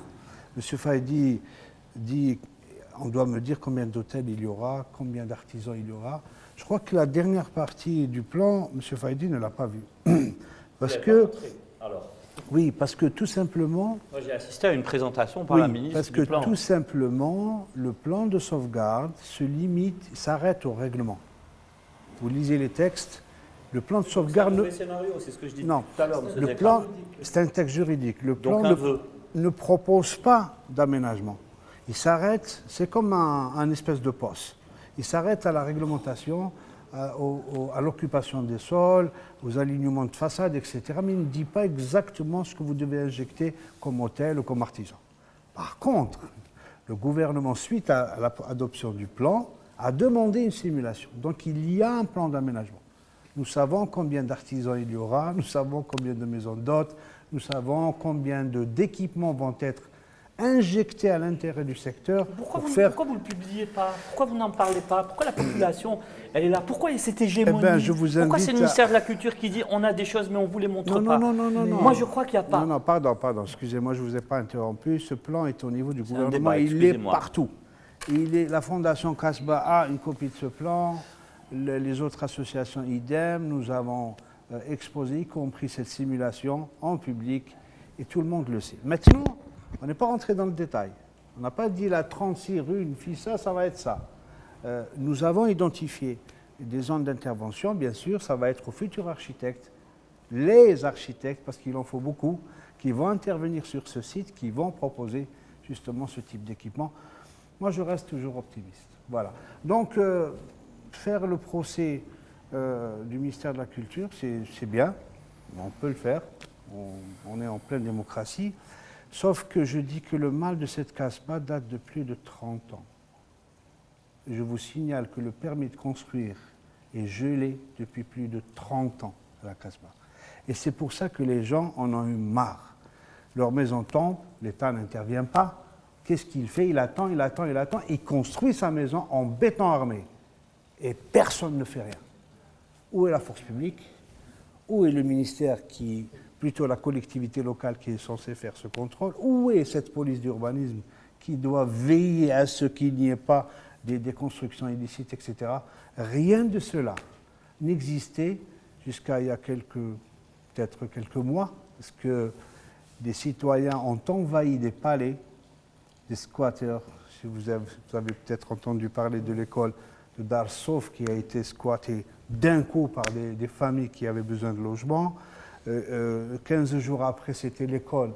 M. Faidi dit, on doit me dire combien d'hôtels il y aura, combien d'artisans il y aura. Je crois que la dernière partie du plan, M. Faidi ne l'a pas vu. Parce que... Alors. Oui, parce que tout simplement... Moi, j'ai assisté à une présentation par la ministre parce que du plan. Tout simplement, le plan de sauvegarde se limite, s'arrête au règlement. Vous lisez les textes, le plan de sauvegarde... C'est un scénario, c'est ce que je dis non, tout à l'heure. le plan, c'est un texte juridique. Le plan ne propose pas d'aménagement. Il s'arrête, c'est comme un espèce de poste. Il s'arrête à la réglementation, à l'occupation des sols, aux alignements de façades, etc. Mais il ne dit pas exactement ce que vous devez injecter comme hôtel ou comme artisan. Par contre, le gouvernement, suite à l'adoption du plan, a demandé une simulation. Donc il y a un plan d'aménagement. Nous savons combien d'artisans il y aura, nous savons combien de maisons d'hôtes, nous savons combien d'équipements vont être injectés à l'intérieur du secteur. Pourquoi vous ne le publiez pas? Pourquoi vous n'en parlez pas? Pourquoi la population, elle est là? Pourquoi il y a cette hégémonie? Pourquoi c'est le ministère de la Culture qui dit on a des choses mais on ne vous les montre pas? Non. Moi je crois qu'il n'y a pas. Non, pardon, excusez-moi, je ne vous ai pas interrompu. Ce plan est au niveau du gouvernement, il est partout. La Fondation Casbah a une copie de ce plan, les autres associations idem, nous avons exposé, y compris cette simulation, en public, et tout le monde le sait. Maintenant, on n'est pas rentré dans le détail. On n'a pas dit la 36 rue, une fille, ça va être ça. Nous avons identifié des zones d'intervention, bien sûr, ça va être aux futurs architectes, les architectes, parce qu'il en faut beaucoup, qui vont intervenir sur ce site, qui vont proposer justement ce type d'équipement. Moi, je reste toujours optimiste. Voilà. Donc, faire le procès du ministère de la Culture, c'est bien, on peut le faire, on est en pleine démocratie. Sauf que je dis que le mal de cette Casbah date de plus de 30 ans. Je vous signale que le permis de construire est gelé depuis plus de 30 ans à la Casbah. Et c'est pour ça que les gens en ont eu marre. Leur maison tombe, l'État n'intervient pas. Qu'est-ce qu'il fait? Il attend, il attend, il attend. Il construit sa maison en béton armé. Et personne ne fait rien. Où est la force publique? Où est le ministère qui, plutôt la collectivité locale qui est censée faire ce contrôle? Où est cette police d'urbanisme qui doit veiller à ce qu'il n'y ait pas des constructions illicites, etc. Rien de cela n'existait jusqu'à il y a peut-être quelques mois, parce que des citoyens ont envahi des palais, des squatteurs. Si vous avez peut-être entendu parler de l'école de Dar Sof qui a été squattée d'un coup par des familles qui avaient besoin de logement. 15 jours après, c'était l'école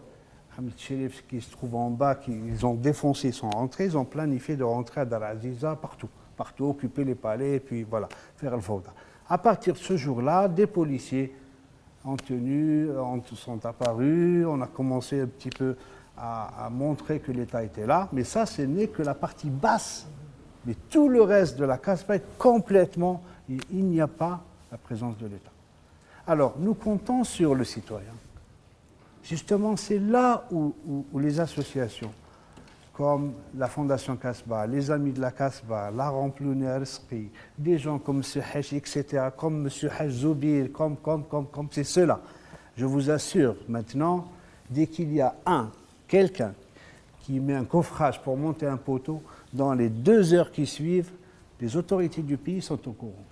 Hamid Cherif qui se trouve en bas, ils ont défoncé, ils sont rentrés, ils ont planifié de rentrer à Dar Aziza partout, occuper les palais et puis voilà, faire le fauda. À partir de ce jour-là, des policiers sont apparus, on a commencé un petit peu à montrer que l'État était là, mais ça, ce n'est que la partie basse. Mais tout le reste de la Casbah est complètement, il n'y a pas la présence de l'État. Alors, nous comptons sur le citoyen. Justement, c'est là où les associations, comme la Fondation Casbah, les Amis de la Casbah, la Ramploune Arsqi, des gens comme M. Hach, etc., comme M. Hach Zoubir, comme c'est cela. Je vous assure, maintenant, dès qu'il y a quelqu'un qui met un coffrage pour monter un poteau, dans les 2 heures qui suivent, les autorités du pays sont au courant.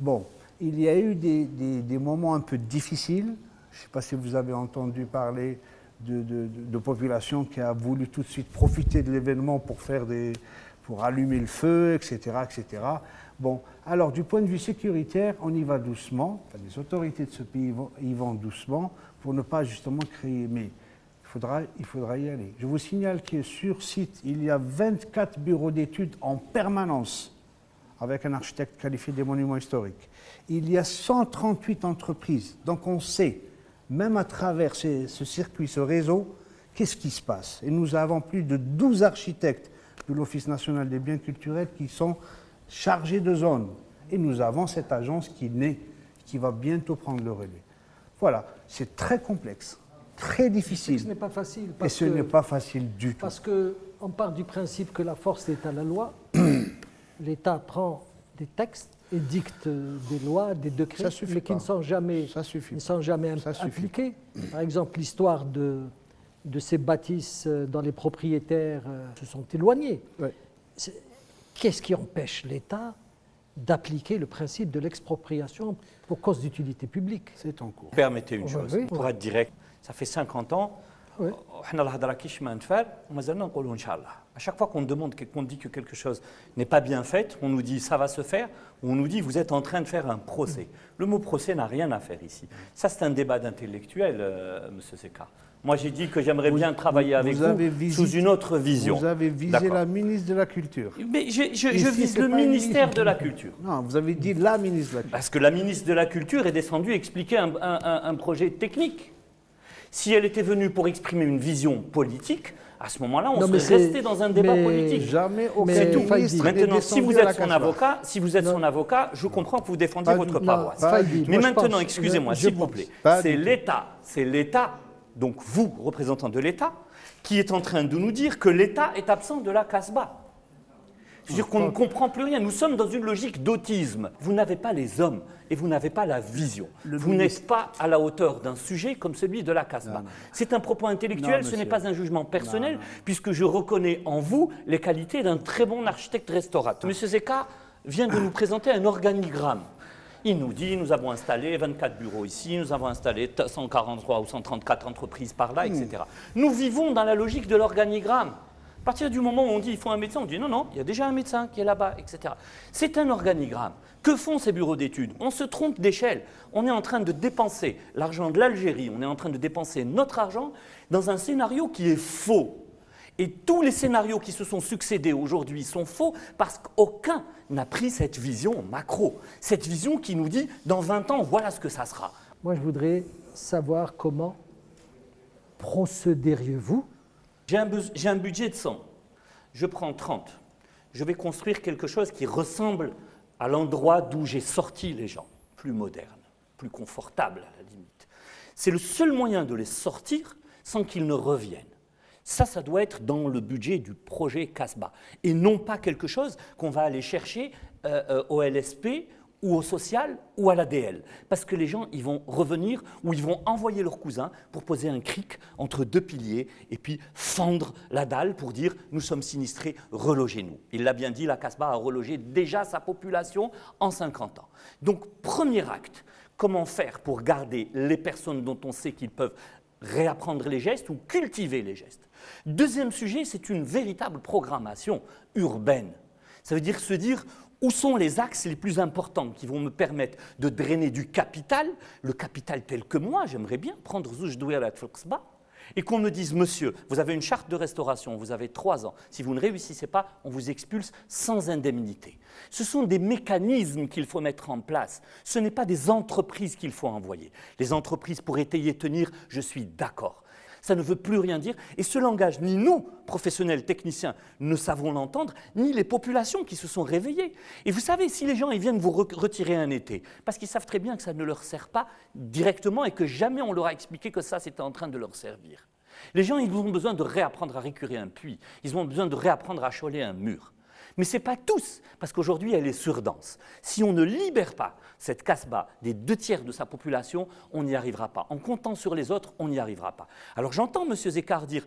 Bon, il y a eu des moments un peu difficiles. Je ne sais pas si vous avez entendu parler de population qui a voulu tout de suite profiter de l'événement pour allumer le feu, etc., etc. Bon, alors du point de vue sécuritaire, on y va doucement. Enfin, les autorités de ce pays y vont doucement pour ne pas justement créer. Mais il faudra y aller. Je vous signale que sur site, il y a 24 bureaux d'études en permanence avec un architecte qualifié des monuments historiques. Il y a 138 entreprises. Donc on sait, même à travers ce circuit, ce réseau, qu'est-ce qui se passe. Et nous avons plus de 12 architectes de l'Office national des biens culturels qui sont chargés de zones. Et nous avons cette agence qui va bientôt prendre le relais. Voilà, c'est très complexe. Très difficile. Ce n'est pas facile. Et ce n'est pas facile du tout. Parce qu'on part du principe que la force est à la loi. L'État prend des textes et dicte des lois, des décrets, mais qui ne sont jamais, appliqués. Par exemple, l'histoire de ces bâtisses dont les propriétaires se sont éloignés. Ouais. Qu'est-ce qui empêche l'État d'appliquer le principe de l'expropriation pour cause d'utilité publique? C'est en cours. Permettez une chose, pour être direct. Ça fait 50 ans, à chaque fois qu'on dit que quelque chose n'est pas bien fait, on nous dit ça va se faire, ou on nous dit vous êtes en train de faire un procès. Le mot procès n'a rien à faire ici. Ça c'est un débat d'intellectuel, M. Seka. Moi j'ai dit que j'aimerais bien travailler avec vous sous une autre vision. Vous avez visé la ministre de la Culture. Mais je vise le ministère de la Culture. Non, vous avez dit la ministre de la Culture. Parce que la ministre de la Culture est descendue expliquer un projet technique. Si elle était venue pour exprimer une vision politique, à ce moment-là, on serait resté dans un débat politique. Jamais aucun ministre. Maintenant, si vous êtes son avocat, je comprends que vous défendiez votre paroisse. Mais maintenant, excusez-moi, s'il vous plaît, c'est l'État, donc vous, représentant de l'État, qui est en train de nous dire que l'État est absent de la Casbah. C'est-à-dire qu'on ne comprend plus rien. Nous sommes dans une logique d'autisme. Vous n'avez pas les hommes et vous n'avez pas la vision. Vous n'êtes pas à la hauteur d'un sujet comme celui de la Casbah. C'est un propos intellectuel, ce n'est pas un jugement personnel, puisque je reconnais en vous les qualités d'un très bon architecte restaurateur. M. Seka vient de nous présenter un organigramme. Il nous dit, nous avons installé 24 bureaux ici, nous avons installé 143 ou 134 entreprises par là, etc. Nous vivons dans la logique de l'organigramme. À partir du moment où on dit il faut un médecin, on dit non, il y a déjà un médecin qui est là-bas, etc. C'est un organigramme. Que font ces bureaux d'études? On se trompe d'échelle. On est en train de dépenser l'argent de l'Algérie, on est en train de dépenser notre argent dans un scénario qui est faux. Et tous les scénarios qui se sont succédés aujourd'hui sont faux parce qu'aucun n'a pris cette vision macro. Cette vision qui nous dit dans 20 ans, voilà ce que ça sera. Moi, je voudrais savoir comment procéderiez-vous? J'ai un budget de 100, je prends 30. Je vais construire quelque chose qui ressemble à l'endroit d'où j'ai sorti les gens, plus moderne. plus confortables à la limite. C'est le seul moyen de les sortir sans qu'ils ne reviennent. Ça doit être dans le budget du projet Casbah, et non pas quelque chose qu'on va aller chercher au LSP ou au social ou à l'ADL. Parce que les gens, ils vont revenir ou ils vont envoyer leurs cousins pour poser un cric entre deux piliers et puis fendre la dalle pour dire « nous sommes sinistrés, relogez-nous ». Il l'a bien dit, la Casbah a relogé déjà sa population en 50 ans. Donc, premier acte, comment faire pour garder les personnes dont on sait qu'ils peuvent réapprendre les gestes ou cultiver les gestes. Deuxième sujet, c'est une véritable programmation urbaine. Ça veut dire se dire où sont les axes les plus importants qui vont me permettre de drainer du capital, le capital tel que moi, j'aimerais bien prendre Zoujdoua à Tfouksba, et qu'on me dise, monsieur, vous avez une charte de restauration, vous avez 3 ans, si vous ne réussissez pas, on vous expulse sans indemnité. Ce sont des mécanismes qu'il faut mettre en place, ce n'est pas des entreprises qu'il faut envoyer. Les entreprises, pour étayer, tenir, je suis d'accord. Ça ne veut plus rien dire, et ce langage, ni nous, professionnels, techniciens, ne savons l'entendre, ni les populations qui se sont réveillées. Et vous savez, si les gens ils viennent vous retirer un été, parce qu'ils savent très bien que ça ne leur sert pas directement et que jamais on leur a expliqué que ça, c'était en train de leur servir. Les gens, ils ont besoin de réapprendre à récurer un puits, ils ont besoin de réapprendre à choler un mur. Mais ce n'est pas tous, parce qu'aujourd'hui, elle est surdense. Si on ne libère pas cette Casbah des 2/3 de sa population, on n'y arrivera pas. En comptant sur les autres, on n'y arrivera pas. Alors j'entends M. Zekar dire,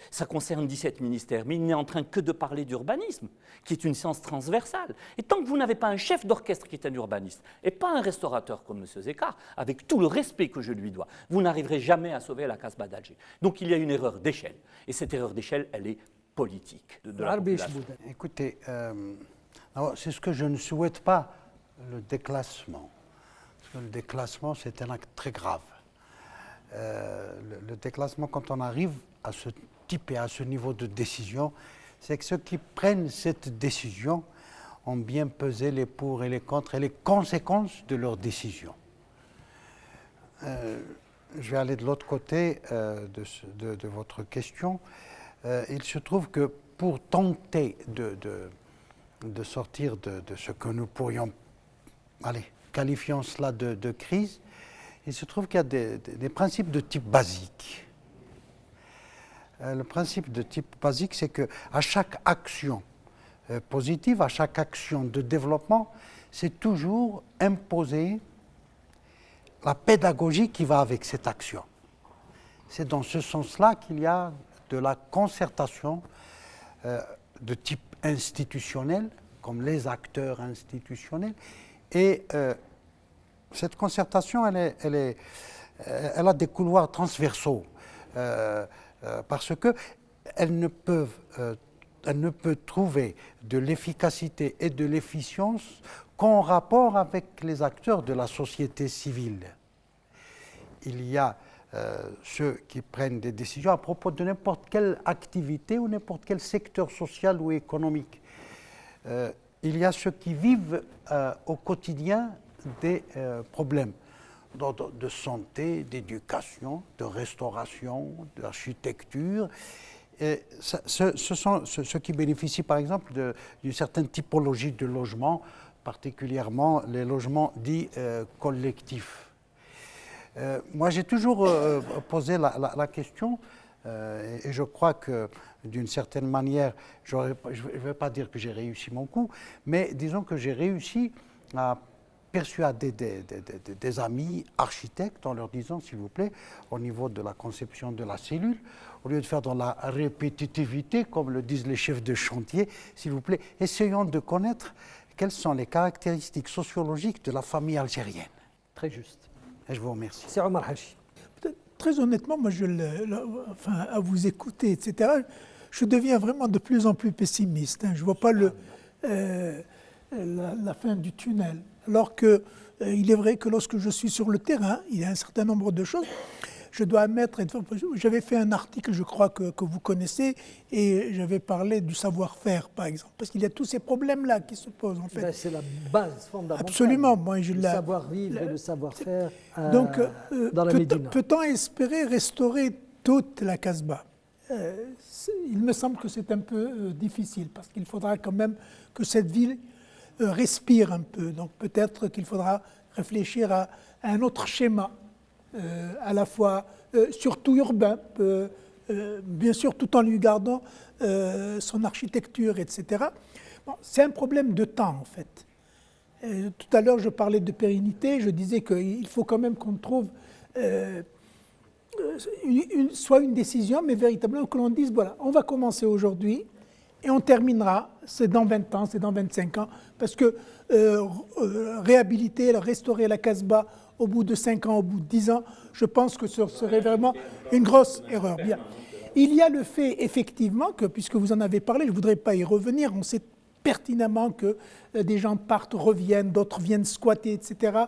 ça concerne 17 ministères, mais il n'est en train que de parler d'urbanisme, qui est une science transversale. Et tant que vous n'avez pas un chef d'orchestre qui est un urbaniste, et pas un restaurateur comme M. Zekar, avec tout le respect que je lui dois, vous n'arriverez jamais à sauver la Casbah d'Alger. Donc il y a une erreur d'échelle. Et cette erreur d'échelle, elle est politique de la population. Écoutez, c'est ce que je ne souhaite pas, le déclassement. Parce que le déclassement, c'est un acte très grave. Le déclassement, quand on arrive à ce type et à ce niveau de décision, c'est que ceux qui prennent cette décision ont bien pesé les pour et les contre et les conséquences de leur décision. Je vais aller de l'autre côté de votre question. Il se trouve que pour tenter de sortir de ce que nous pourrions, qualifions cela de crise, il se trouve qu'il y a des principes de type basique. Le principe de type basique, c'est qu'à chaque action positive, à chaque action de développement, c'est toujours imposer la pédagogie qui va avec cette action. C'est dans ce sens-là qu'il y a de la concertation de type institutionnel, comme les acteurs institutionnels. Et cette concertation, elle a des couloirs transversaux, parce qu'elle ne peut trouver de l'efficacité et de l'efficience qu'en rapport avec les acteurs de la société civile. Il y a ceux qui prennent des décisions à propos de n'importe quelle activité ou n'importe quel secteur social ou économique. Il y a ceux qui vivent au quotidien des problèmes de santé, d'éducation, de restauration, d'architecture. Ce sont ceux qui bénéficient par exemple d'une certaine typologie de logement, particulièrement les logements dits collectifs. Moi, j'ai toujours posé la question, et je crois que d'une certaine manière, je ne vais pas dire que j'ai réussi mon coup, mais disons que j'ai réussi à persuader des amis architectes en leur disant, s'il vous plaît, au niveau de la conception de la cellule, au lieu de faire dans la répétitivité, comme le disent les chefs de chantier, s'il vous plaît, essayons de connaître quelles sont les caractéristiques sociologiques de la famille algérienne. Très juste. Et je vous remercie. C'est Omar Hachi. Très honnêtement, moi, à vous écouter, etc., je deviens vraiment de plus en plus pessimiste. Je ne vois pas la fin du tunnel. Alors qu'il est vrai que lorsque je suis sur le terrain, il y a un certain nombre de choses. Je dois admettre, j'avais fait un article, je crois que vous connaissez, et j'avais parlé du savoir-faire, par exemple, parce qu'il y a tous ces problèmes-là qui se posent, en fait. C'est la base fondamentale. Absolument. Le savoir-vivre et le savoir-faire donc, dans la Médina. Peut-on espérer restaurer toute la Casbah? Il me semble que c'est un peu difficile, parce qu'il faudra quand même que cette ville respire un peu. Donc peut-être qu'il faudra réfléchir à un autre schéma, à la fois surtout urbain, bien sûr tout en lui gardant son architecture, etc. Bon, c'est un problème de temps en fait. Tout à l'heure je parlais de pérennité, je disais qu'il faut quand même qu'on trouve soit une décision, mais véritablement que l'on dise, voilà, on va commencer aujourd'hui et on terminera, c'est dans 20 ans, c'est dans 25 ans, parce que réhabiliter, restaurer la Casbah au bout de 5 ans, au bout de 10 ans, je pense que ce serait vraiment une grosse erreur. Bien. Il y a le fait, effectivement, que, puisque vous en avez parlé, je ne voudrais pas y revenir, on sait pertinemment que des gens partent, reviennent, d'autres viennent squatter, etc.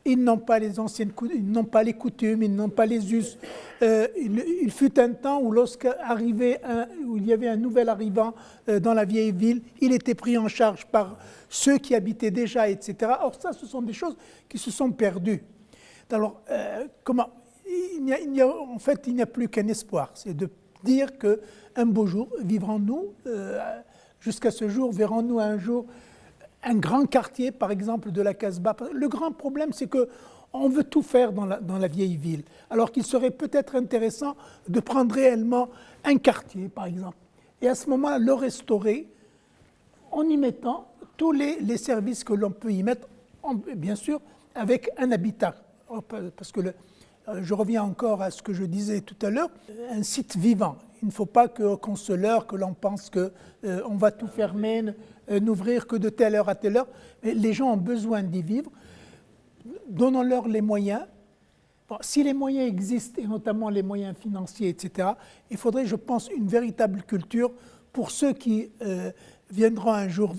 Ils n'ont pas les anciennes, ils n'ont pas les coutumes, ils n'ont pas les us. Il fut un temps où où il y avait un nouvel arrivant dans la vieille ville, il était pris en charge par ceux qui habitaient déjà, etc. Or ça, ce sont des choses qui se sont perdues. Alors, comment en fait, il n'y a plus qu'un espoir, c'est de dire qu'un beau jour, vivrons-nous, jusqu'à ce jour, verrons-nous un jour un grand quartier, par exemple, de la Casbah. Le grand problème, c'est qu'on veut tout faire dans la vieille ville, alors qu'il serait peut-être intéressant de prendre réellement un quartier, par exemple, et à ce moment-là, le restaurer en y mettant tous les services que l'on peut y mettre, bien sûr, avec un habitat. Parce que je reviens encore à ce que je disais tout à l'heure, un site vivant. Il ne faut pas qu'on se leurre, que l'on pense qu'on va tout fermer, n'ouvrir que de telle heure à telle heure. Mais les gens ont besoin d'y vivre. Donnons-leur les moyens. Bon, si les moyens existent, et notamment les moyens financiers, etc., il faudrait, je pense, une véritable culture pour ceux qui viendront un jour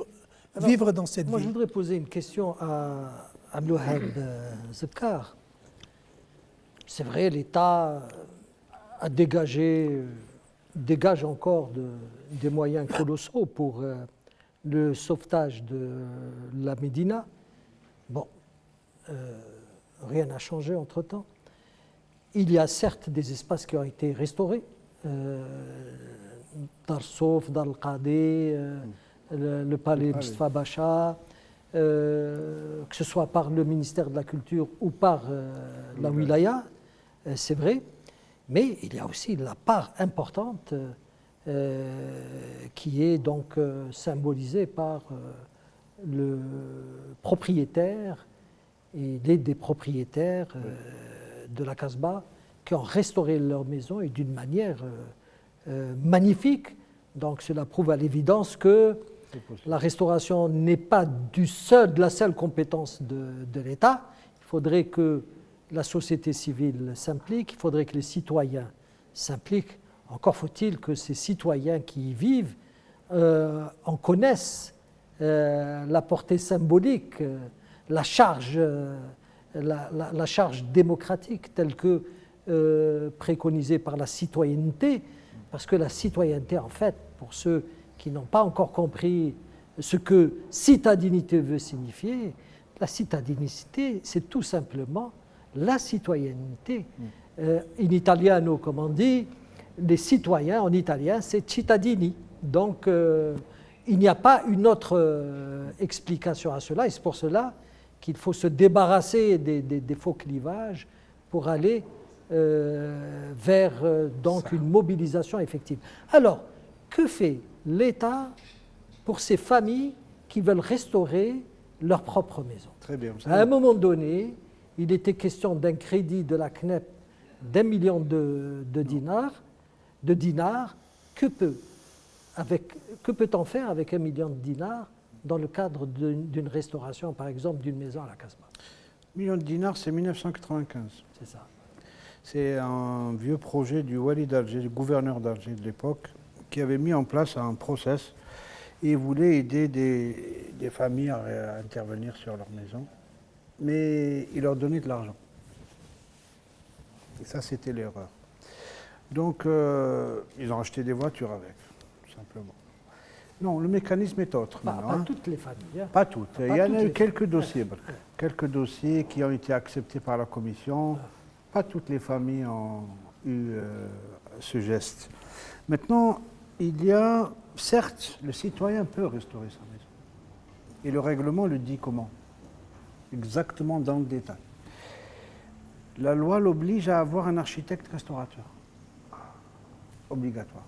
vivre dans cette ville. Moi, je voudrais poser une question à Abdelwahab Zebkar. C'est vrai, l'État a dégage encore des moyens colossaux pour le sauvetage de la Médina. Bon, rien n'a changé entre-temps. Il y a certes des espaces qui ont été restaurés, Dar Sof, Dar al-Qadi, le palais Mustafa Bacha, que ce soit par le ministère de la Culture ou par la Wilaya, c'est vrai, mais il y a aussi la part importante qui est donc symbolisée par le propriétaire et des propriétaires de la Casbah qui ont restauré leur maison et d'une manière magnifique. Donc cela prouve à l'évidence que la restauration n'est pas de la seule compétence de l'État. Il faudrait que la société civile s'implique, il faudrait que les citoyens s'impliquent. Encore faut-il que ces citoyens qui y vivent en connaissent la portée symbolique, la charge démocratique telle que préconisée par la citoyenneté, parce que la citoyenneté, en fait, pour ceux qui n'ont pas encore compris ce que citadinité veut signifier, la citadinité, c'est tout simplement la citoyenneté. In italiano, comme on dit, les citoyens en italien, c'est cittadini. Donc, il n'y a pas une autre explication à cela, et c'est pour cela qu'il faut se débarrasser des faux clivages pour aller vers donc une mobilisation effective. Alors, que fait l'État pour ces familles qui veulent restaurer leur propre maison? Très bien. À un moment donné, il était question d'un crédit de la CNEP d'1 million de dinars. Que peut-on faire avec 1 million de dinars dans le cadre d'une restauration, par exemple, d'une maison à la Casbah? 1 million de dinars, c'est 1995. C'est ça. C'est un vieux projet du Wali d'Alger, du gouverneur d'Alger de l'époque, qui avait mis en place un process et voulait aider des familles à intervenir sur leur maison. Mais il leur donnait de l'argent. Et ça, c'était l'erreur. Donc, ils ont acheté des voitures avec, tout simplement. Non, le mécanisme est autre. Pas toutes les familles. Hein. Pas toutes. Il y en a eu quelques dossiers. Quelques dossiers qui ont été acceptés par la commission. Pas toutes les familles ont eu ce geste. Maintenant, il y a, certes, le citoyen peut restaurer sa maison. Et le règlement le dit comment? Exactement dans le détail. La loi l'oblige à avoir un architecte restaurateur. Obligatoire.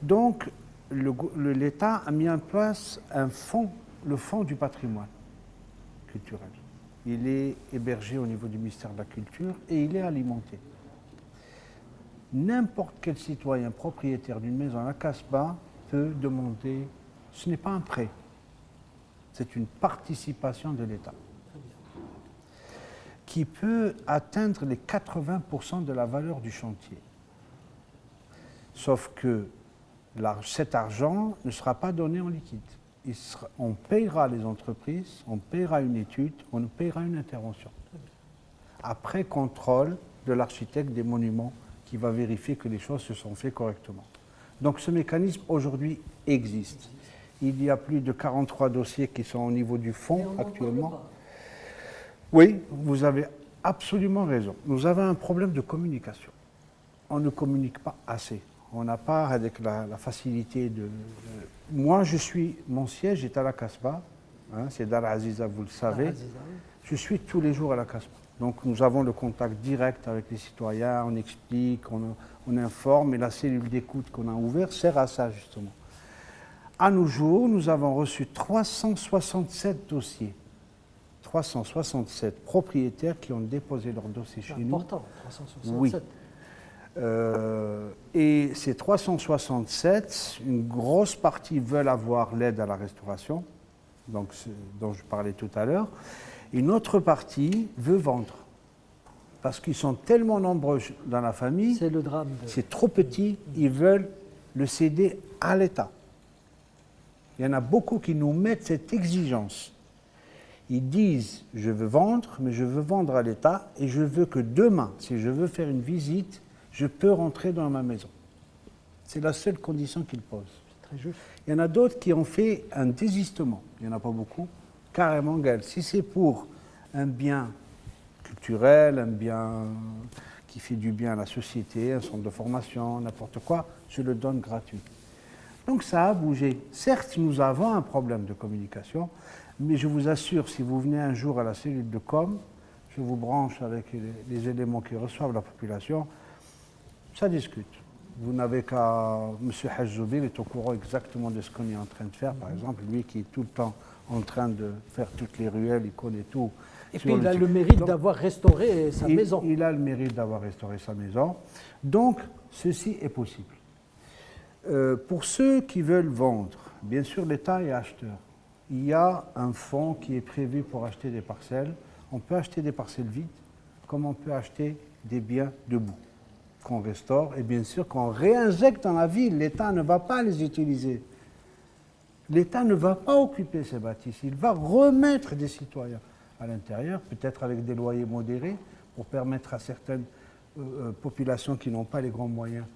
Donc, l'État a mis en place un fonds, le fonds du patrimoine culturel. Il est hébergé au niveau du ministère de la Culture et il est alimenté. N'importe quel citoyen propriétaire d'une maison à la Casbah peut demander, ce n'est pas un prêt, c'est une participation de l'État qui peut atteindre les 80% de la valeur du chantier. Sauf que cet argent ne sera pas donné en liquide. On payera les entreprises, on payera une étude, on payera une intervention. Après contrôle de l'architecte des monuments qui va vérifier que les choses se sont faites correctement. Donc ce mécanisme aujourd'hui existe. Il y a plus de 43 dossiers qui sont au niveau du fonds actuellement. Oui, vous avez absolument raison. Nous avons un problème de communication. On ne communique pas assez. On n'a pas avec la facilité de... Moi, mon siège est à la Casbah, hein, c'est Dar Aziza, vous le savez. Je suis tous les jours à la Casbah. Donc nous avons le contact direct avec les citoyens, on explique, on informe, et la cellule d'écoute qu'on a ouverte sert à ça justement. À nos jours, nous avons reçu 367 dossiers. 367 propriétaires qui ont déposé leur dossier chez nous. Important, 367. Oui. Et ces 367, une grosse partie veulent avoir l'aide à la restauration, donc dont je parlais tout à l'heure. Une autre partie veut vendre, parce qu'ils sont tellement nombreux dans la famille. C'est le drame. C'est trop petit, ils veulent le céder à l'État. Il y en a beaucoup qui nous mettent cette exigence. Ils disent, je veux vendre, mais je veux vendre à l'État, et je veux que demain, si je veux faire une visite, je peux rentrer dans ma maison. C'est la seule condition qu'ils posent. Très juste. Il y en a d'autres qui ont fait un désistement. Il n'y en a pas beaucoup. Carrément, Gaël. Si c'est pour un bien culturel, un bien qui fait du bien à la société, un centre de formation, n'importe quoi, je le donne gratuit. Donc ça a bougé. Certes, nous avons un problème de communication, mais je vous assure, si vous venez un jour à la cellule de com, je vous branche avec les éléments qui reçoivent la population, ça discute. Vous n'avez qu'à... M. Hajjoubil est au courant exactement de ce qu'on est en train de faire, par exemple, lui qui est tout le temps en train de faire toutes les ruelles, il connaît tout. Et puis il a le mérite d'avoir restauré sa maison. Il a le mérite d'avoir restauré sa maison. Donc, ceci est possible. Pour ceux qui veulent vendre, bien sûr, l'État est acheteur. Il y a un fonds qui est prévu pour acheter des parcelles. On peut acheter des parcelles vides, comme on peut acheter des biens debout, qu'on restaure et bien sûr qu'on réinjecte dans la ville. L'État ne va pas les utiliser. L'État ne va pas occuper ces bâtisses. Il va remettre des citoyens à l'intérieur, peut-être avec des loyers modérés, pour permettre à certaines populations qui n'ont pas les grands moyens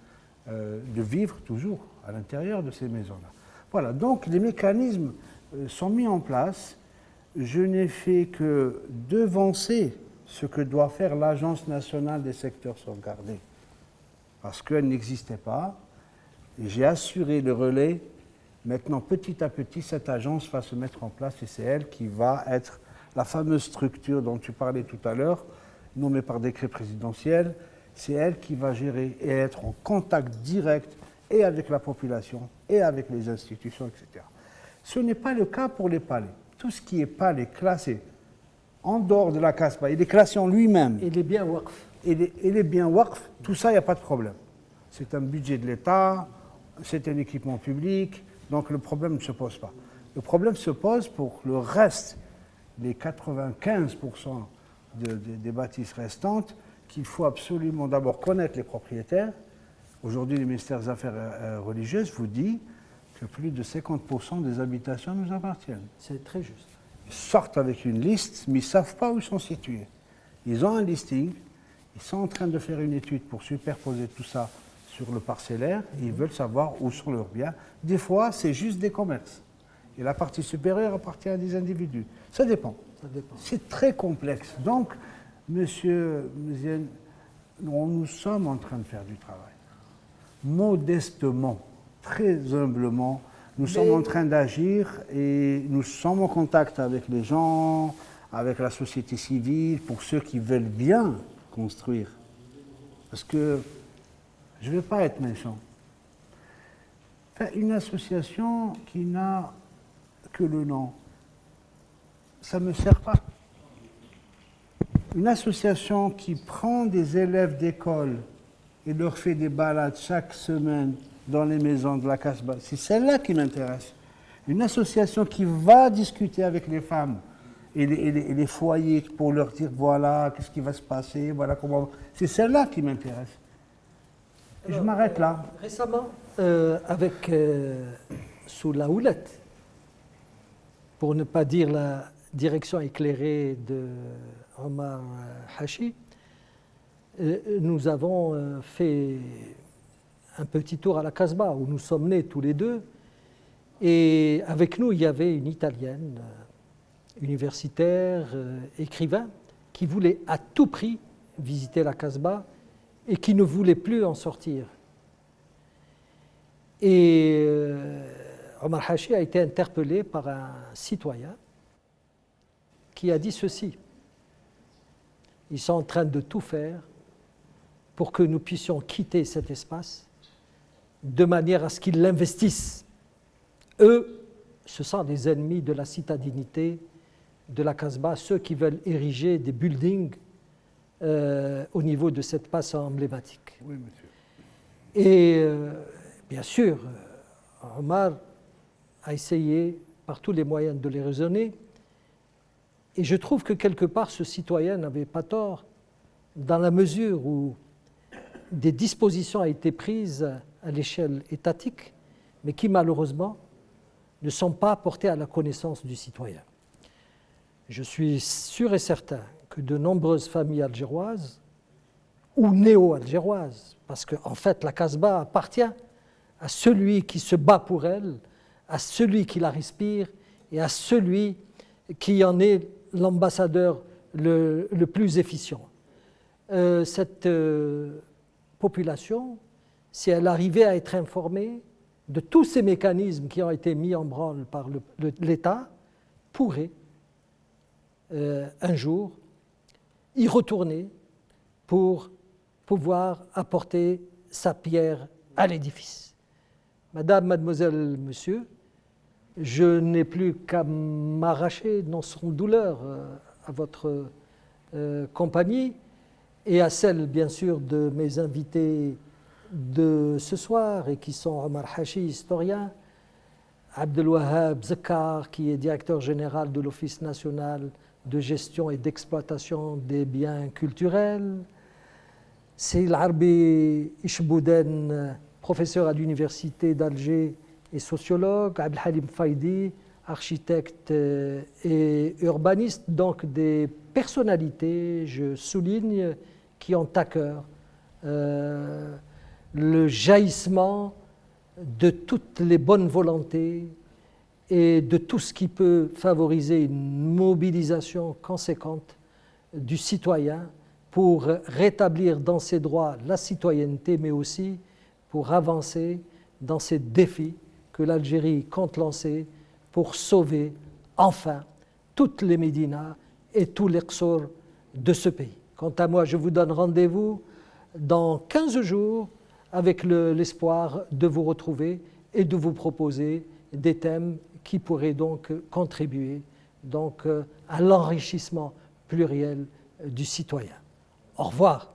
de vivre toujours à l'intérieur de ces maisons-là. Voilà, donc les mécanismes sont mis en place. Je n'ai fait que devancer ce que doit faire l'Agence nationale des secteurs sauvegardés, parce qu'elle n'existait pas, et j'ai assuré le relais. Maintenant, petit à petit, cette agence va se mettre en place, et c'est elle qui va être la fameuse structure dont tu parlais tout à l'heure, nommée par décret présidentiel. C'est elle qui va gérer et être en contact direct et avec la population et avec les institutions, etc. Ce n'est pas le cas pour les palais. Tout ce qui est palais classé en dehors de la Casbah, il est classé en lui-même. Et les biens waqf. Et les biens waqf, tout ça, il n'y a pas de problème. C'est un budget de l'État, c'est un équipement public, donc le problème ne se pose pas. Le problème se pose pour le reste, les 95% des bâtisses restantes, qu'il faut absolument d'abord connaître les propriétaires. Aujourd'hui, le ministère des Affaires religieuses vous dit que plus de 50% des habitations nous appartiennent. C'est très juste. Ils sortent avec une liste, mais ils ne savent pas où ils sont situés. Ils ont un listing, ils sont en train de faire une étude pour superposer tout ça sur le parcellaire, et ils veulent savoir où sont leurs biens. Des fois, c'est juste des commerces. Et la partie supérieure appartient à des individus. Ça dépend. C'est très complexe. Donc, monsieur Mziane, nous sommes en train de faire du travail. Modestement, très humblement, nous sommes en train d'agir et nous sommes en contact avec les gens, avec la société civile, pour ceux qui veulent bien construire. Parce que je ne veux pas être méchant. Enfin, une association qui n'a que le nom, ça ne me sert pas. Une association qui prend des élèves d'école et leur fait des balades chaque semaine dans les maisons de la Casbah, c'est celle-là qui m'intéresse. Une association qui va discuter avec les femmes et les foyers pour leur dire voilà, qu'est-ce qui va se passer, voilà comment. C'est celle-là qui m'intéresse. Et je m'arrête là. Récemment, sous la houlette, pour ne pas dire la direction éclairée de Omar Hachi, nous avons fait un petit tour à la Casbah où nous sommes nés tous les deux. Et avec nous, il y avait une Italienne, universitaire, écrivain, qui voulait à tout prix visiter la Casbah et qui ne voulait plus en sortir. Et Omar Hachi a été interpellé par un citoyen qui a dit ceci: ils sont en train de tout faire pour que nous puissions quitter cet espace de manière à ce qu'ils l'investissent. Eux, ce sont les ennemis de la citadinité de la Casbah, ceux qui veulent ériger des buildings au niveau de cette passe emblématique. Oui, monsieur. Et bien sûr, Omar a essayé par tous les moyens de les raisonner. Et je trouve que quelque part, ce citoyen n'avait pas tort, dans la mesure où des dispositions ont été prises à l'échelle étatique, mais qui malheureusement ne sont pas portées à la connaissance du citoyen. Je suis sûr et certain que de nombreuses familles algéroises, ou néo-algéroises, parce qu'en fait la Casbah appartient à celui qui se bat pour elle, à celui qui la respire et à celui qui en est l'ambassadeur le plus efficient. Cette population, si elle arrivait à être informée de tous ces mécanismes qui ont été mis en branle par l'État, pourrait un jour y retourner pour pouvoir apporter sa pierre à l'édifice. Madame, mademoiselle, monsieur, je n'ai plus qu'à m'arracher non sans douleur à votre compagnie et à celle, bien sûr, de mes invités de ce soir et qui sont Omar Hachi, historien, Abdelwahab Zakar, qui est directeur général de l'Office national de gestion et d'exploitation des biens culturels, Seyyid Arbi Ishbouden, professeur à l'Université d'Alger et sociologue, Abdelhalim Faidi, architecte et urbaniste, donc des personnalités, je souligne, qui ont à cœur le jaillissement de toutes les bonnes volontés et de tout ce qui peut favoriser une mobilisation conséquente du citoyen pour rétablir dans ses droits la citoyenneté, mais aussi pour avancer dans ces défis que l'Algérie compte lancer pour sauver enfin toutes les médinas et tous les qsours de ce pays. Quant à moi, je vous donne rendez-vous dans 15 jours avec l'espoir de vous retrouver et de vous proposer des thèmes qui pourraient donc contribuer à l'enrichissement pluriel du citoyen. Au revoir.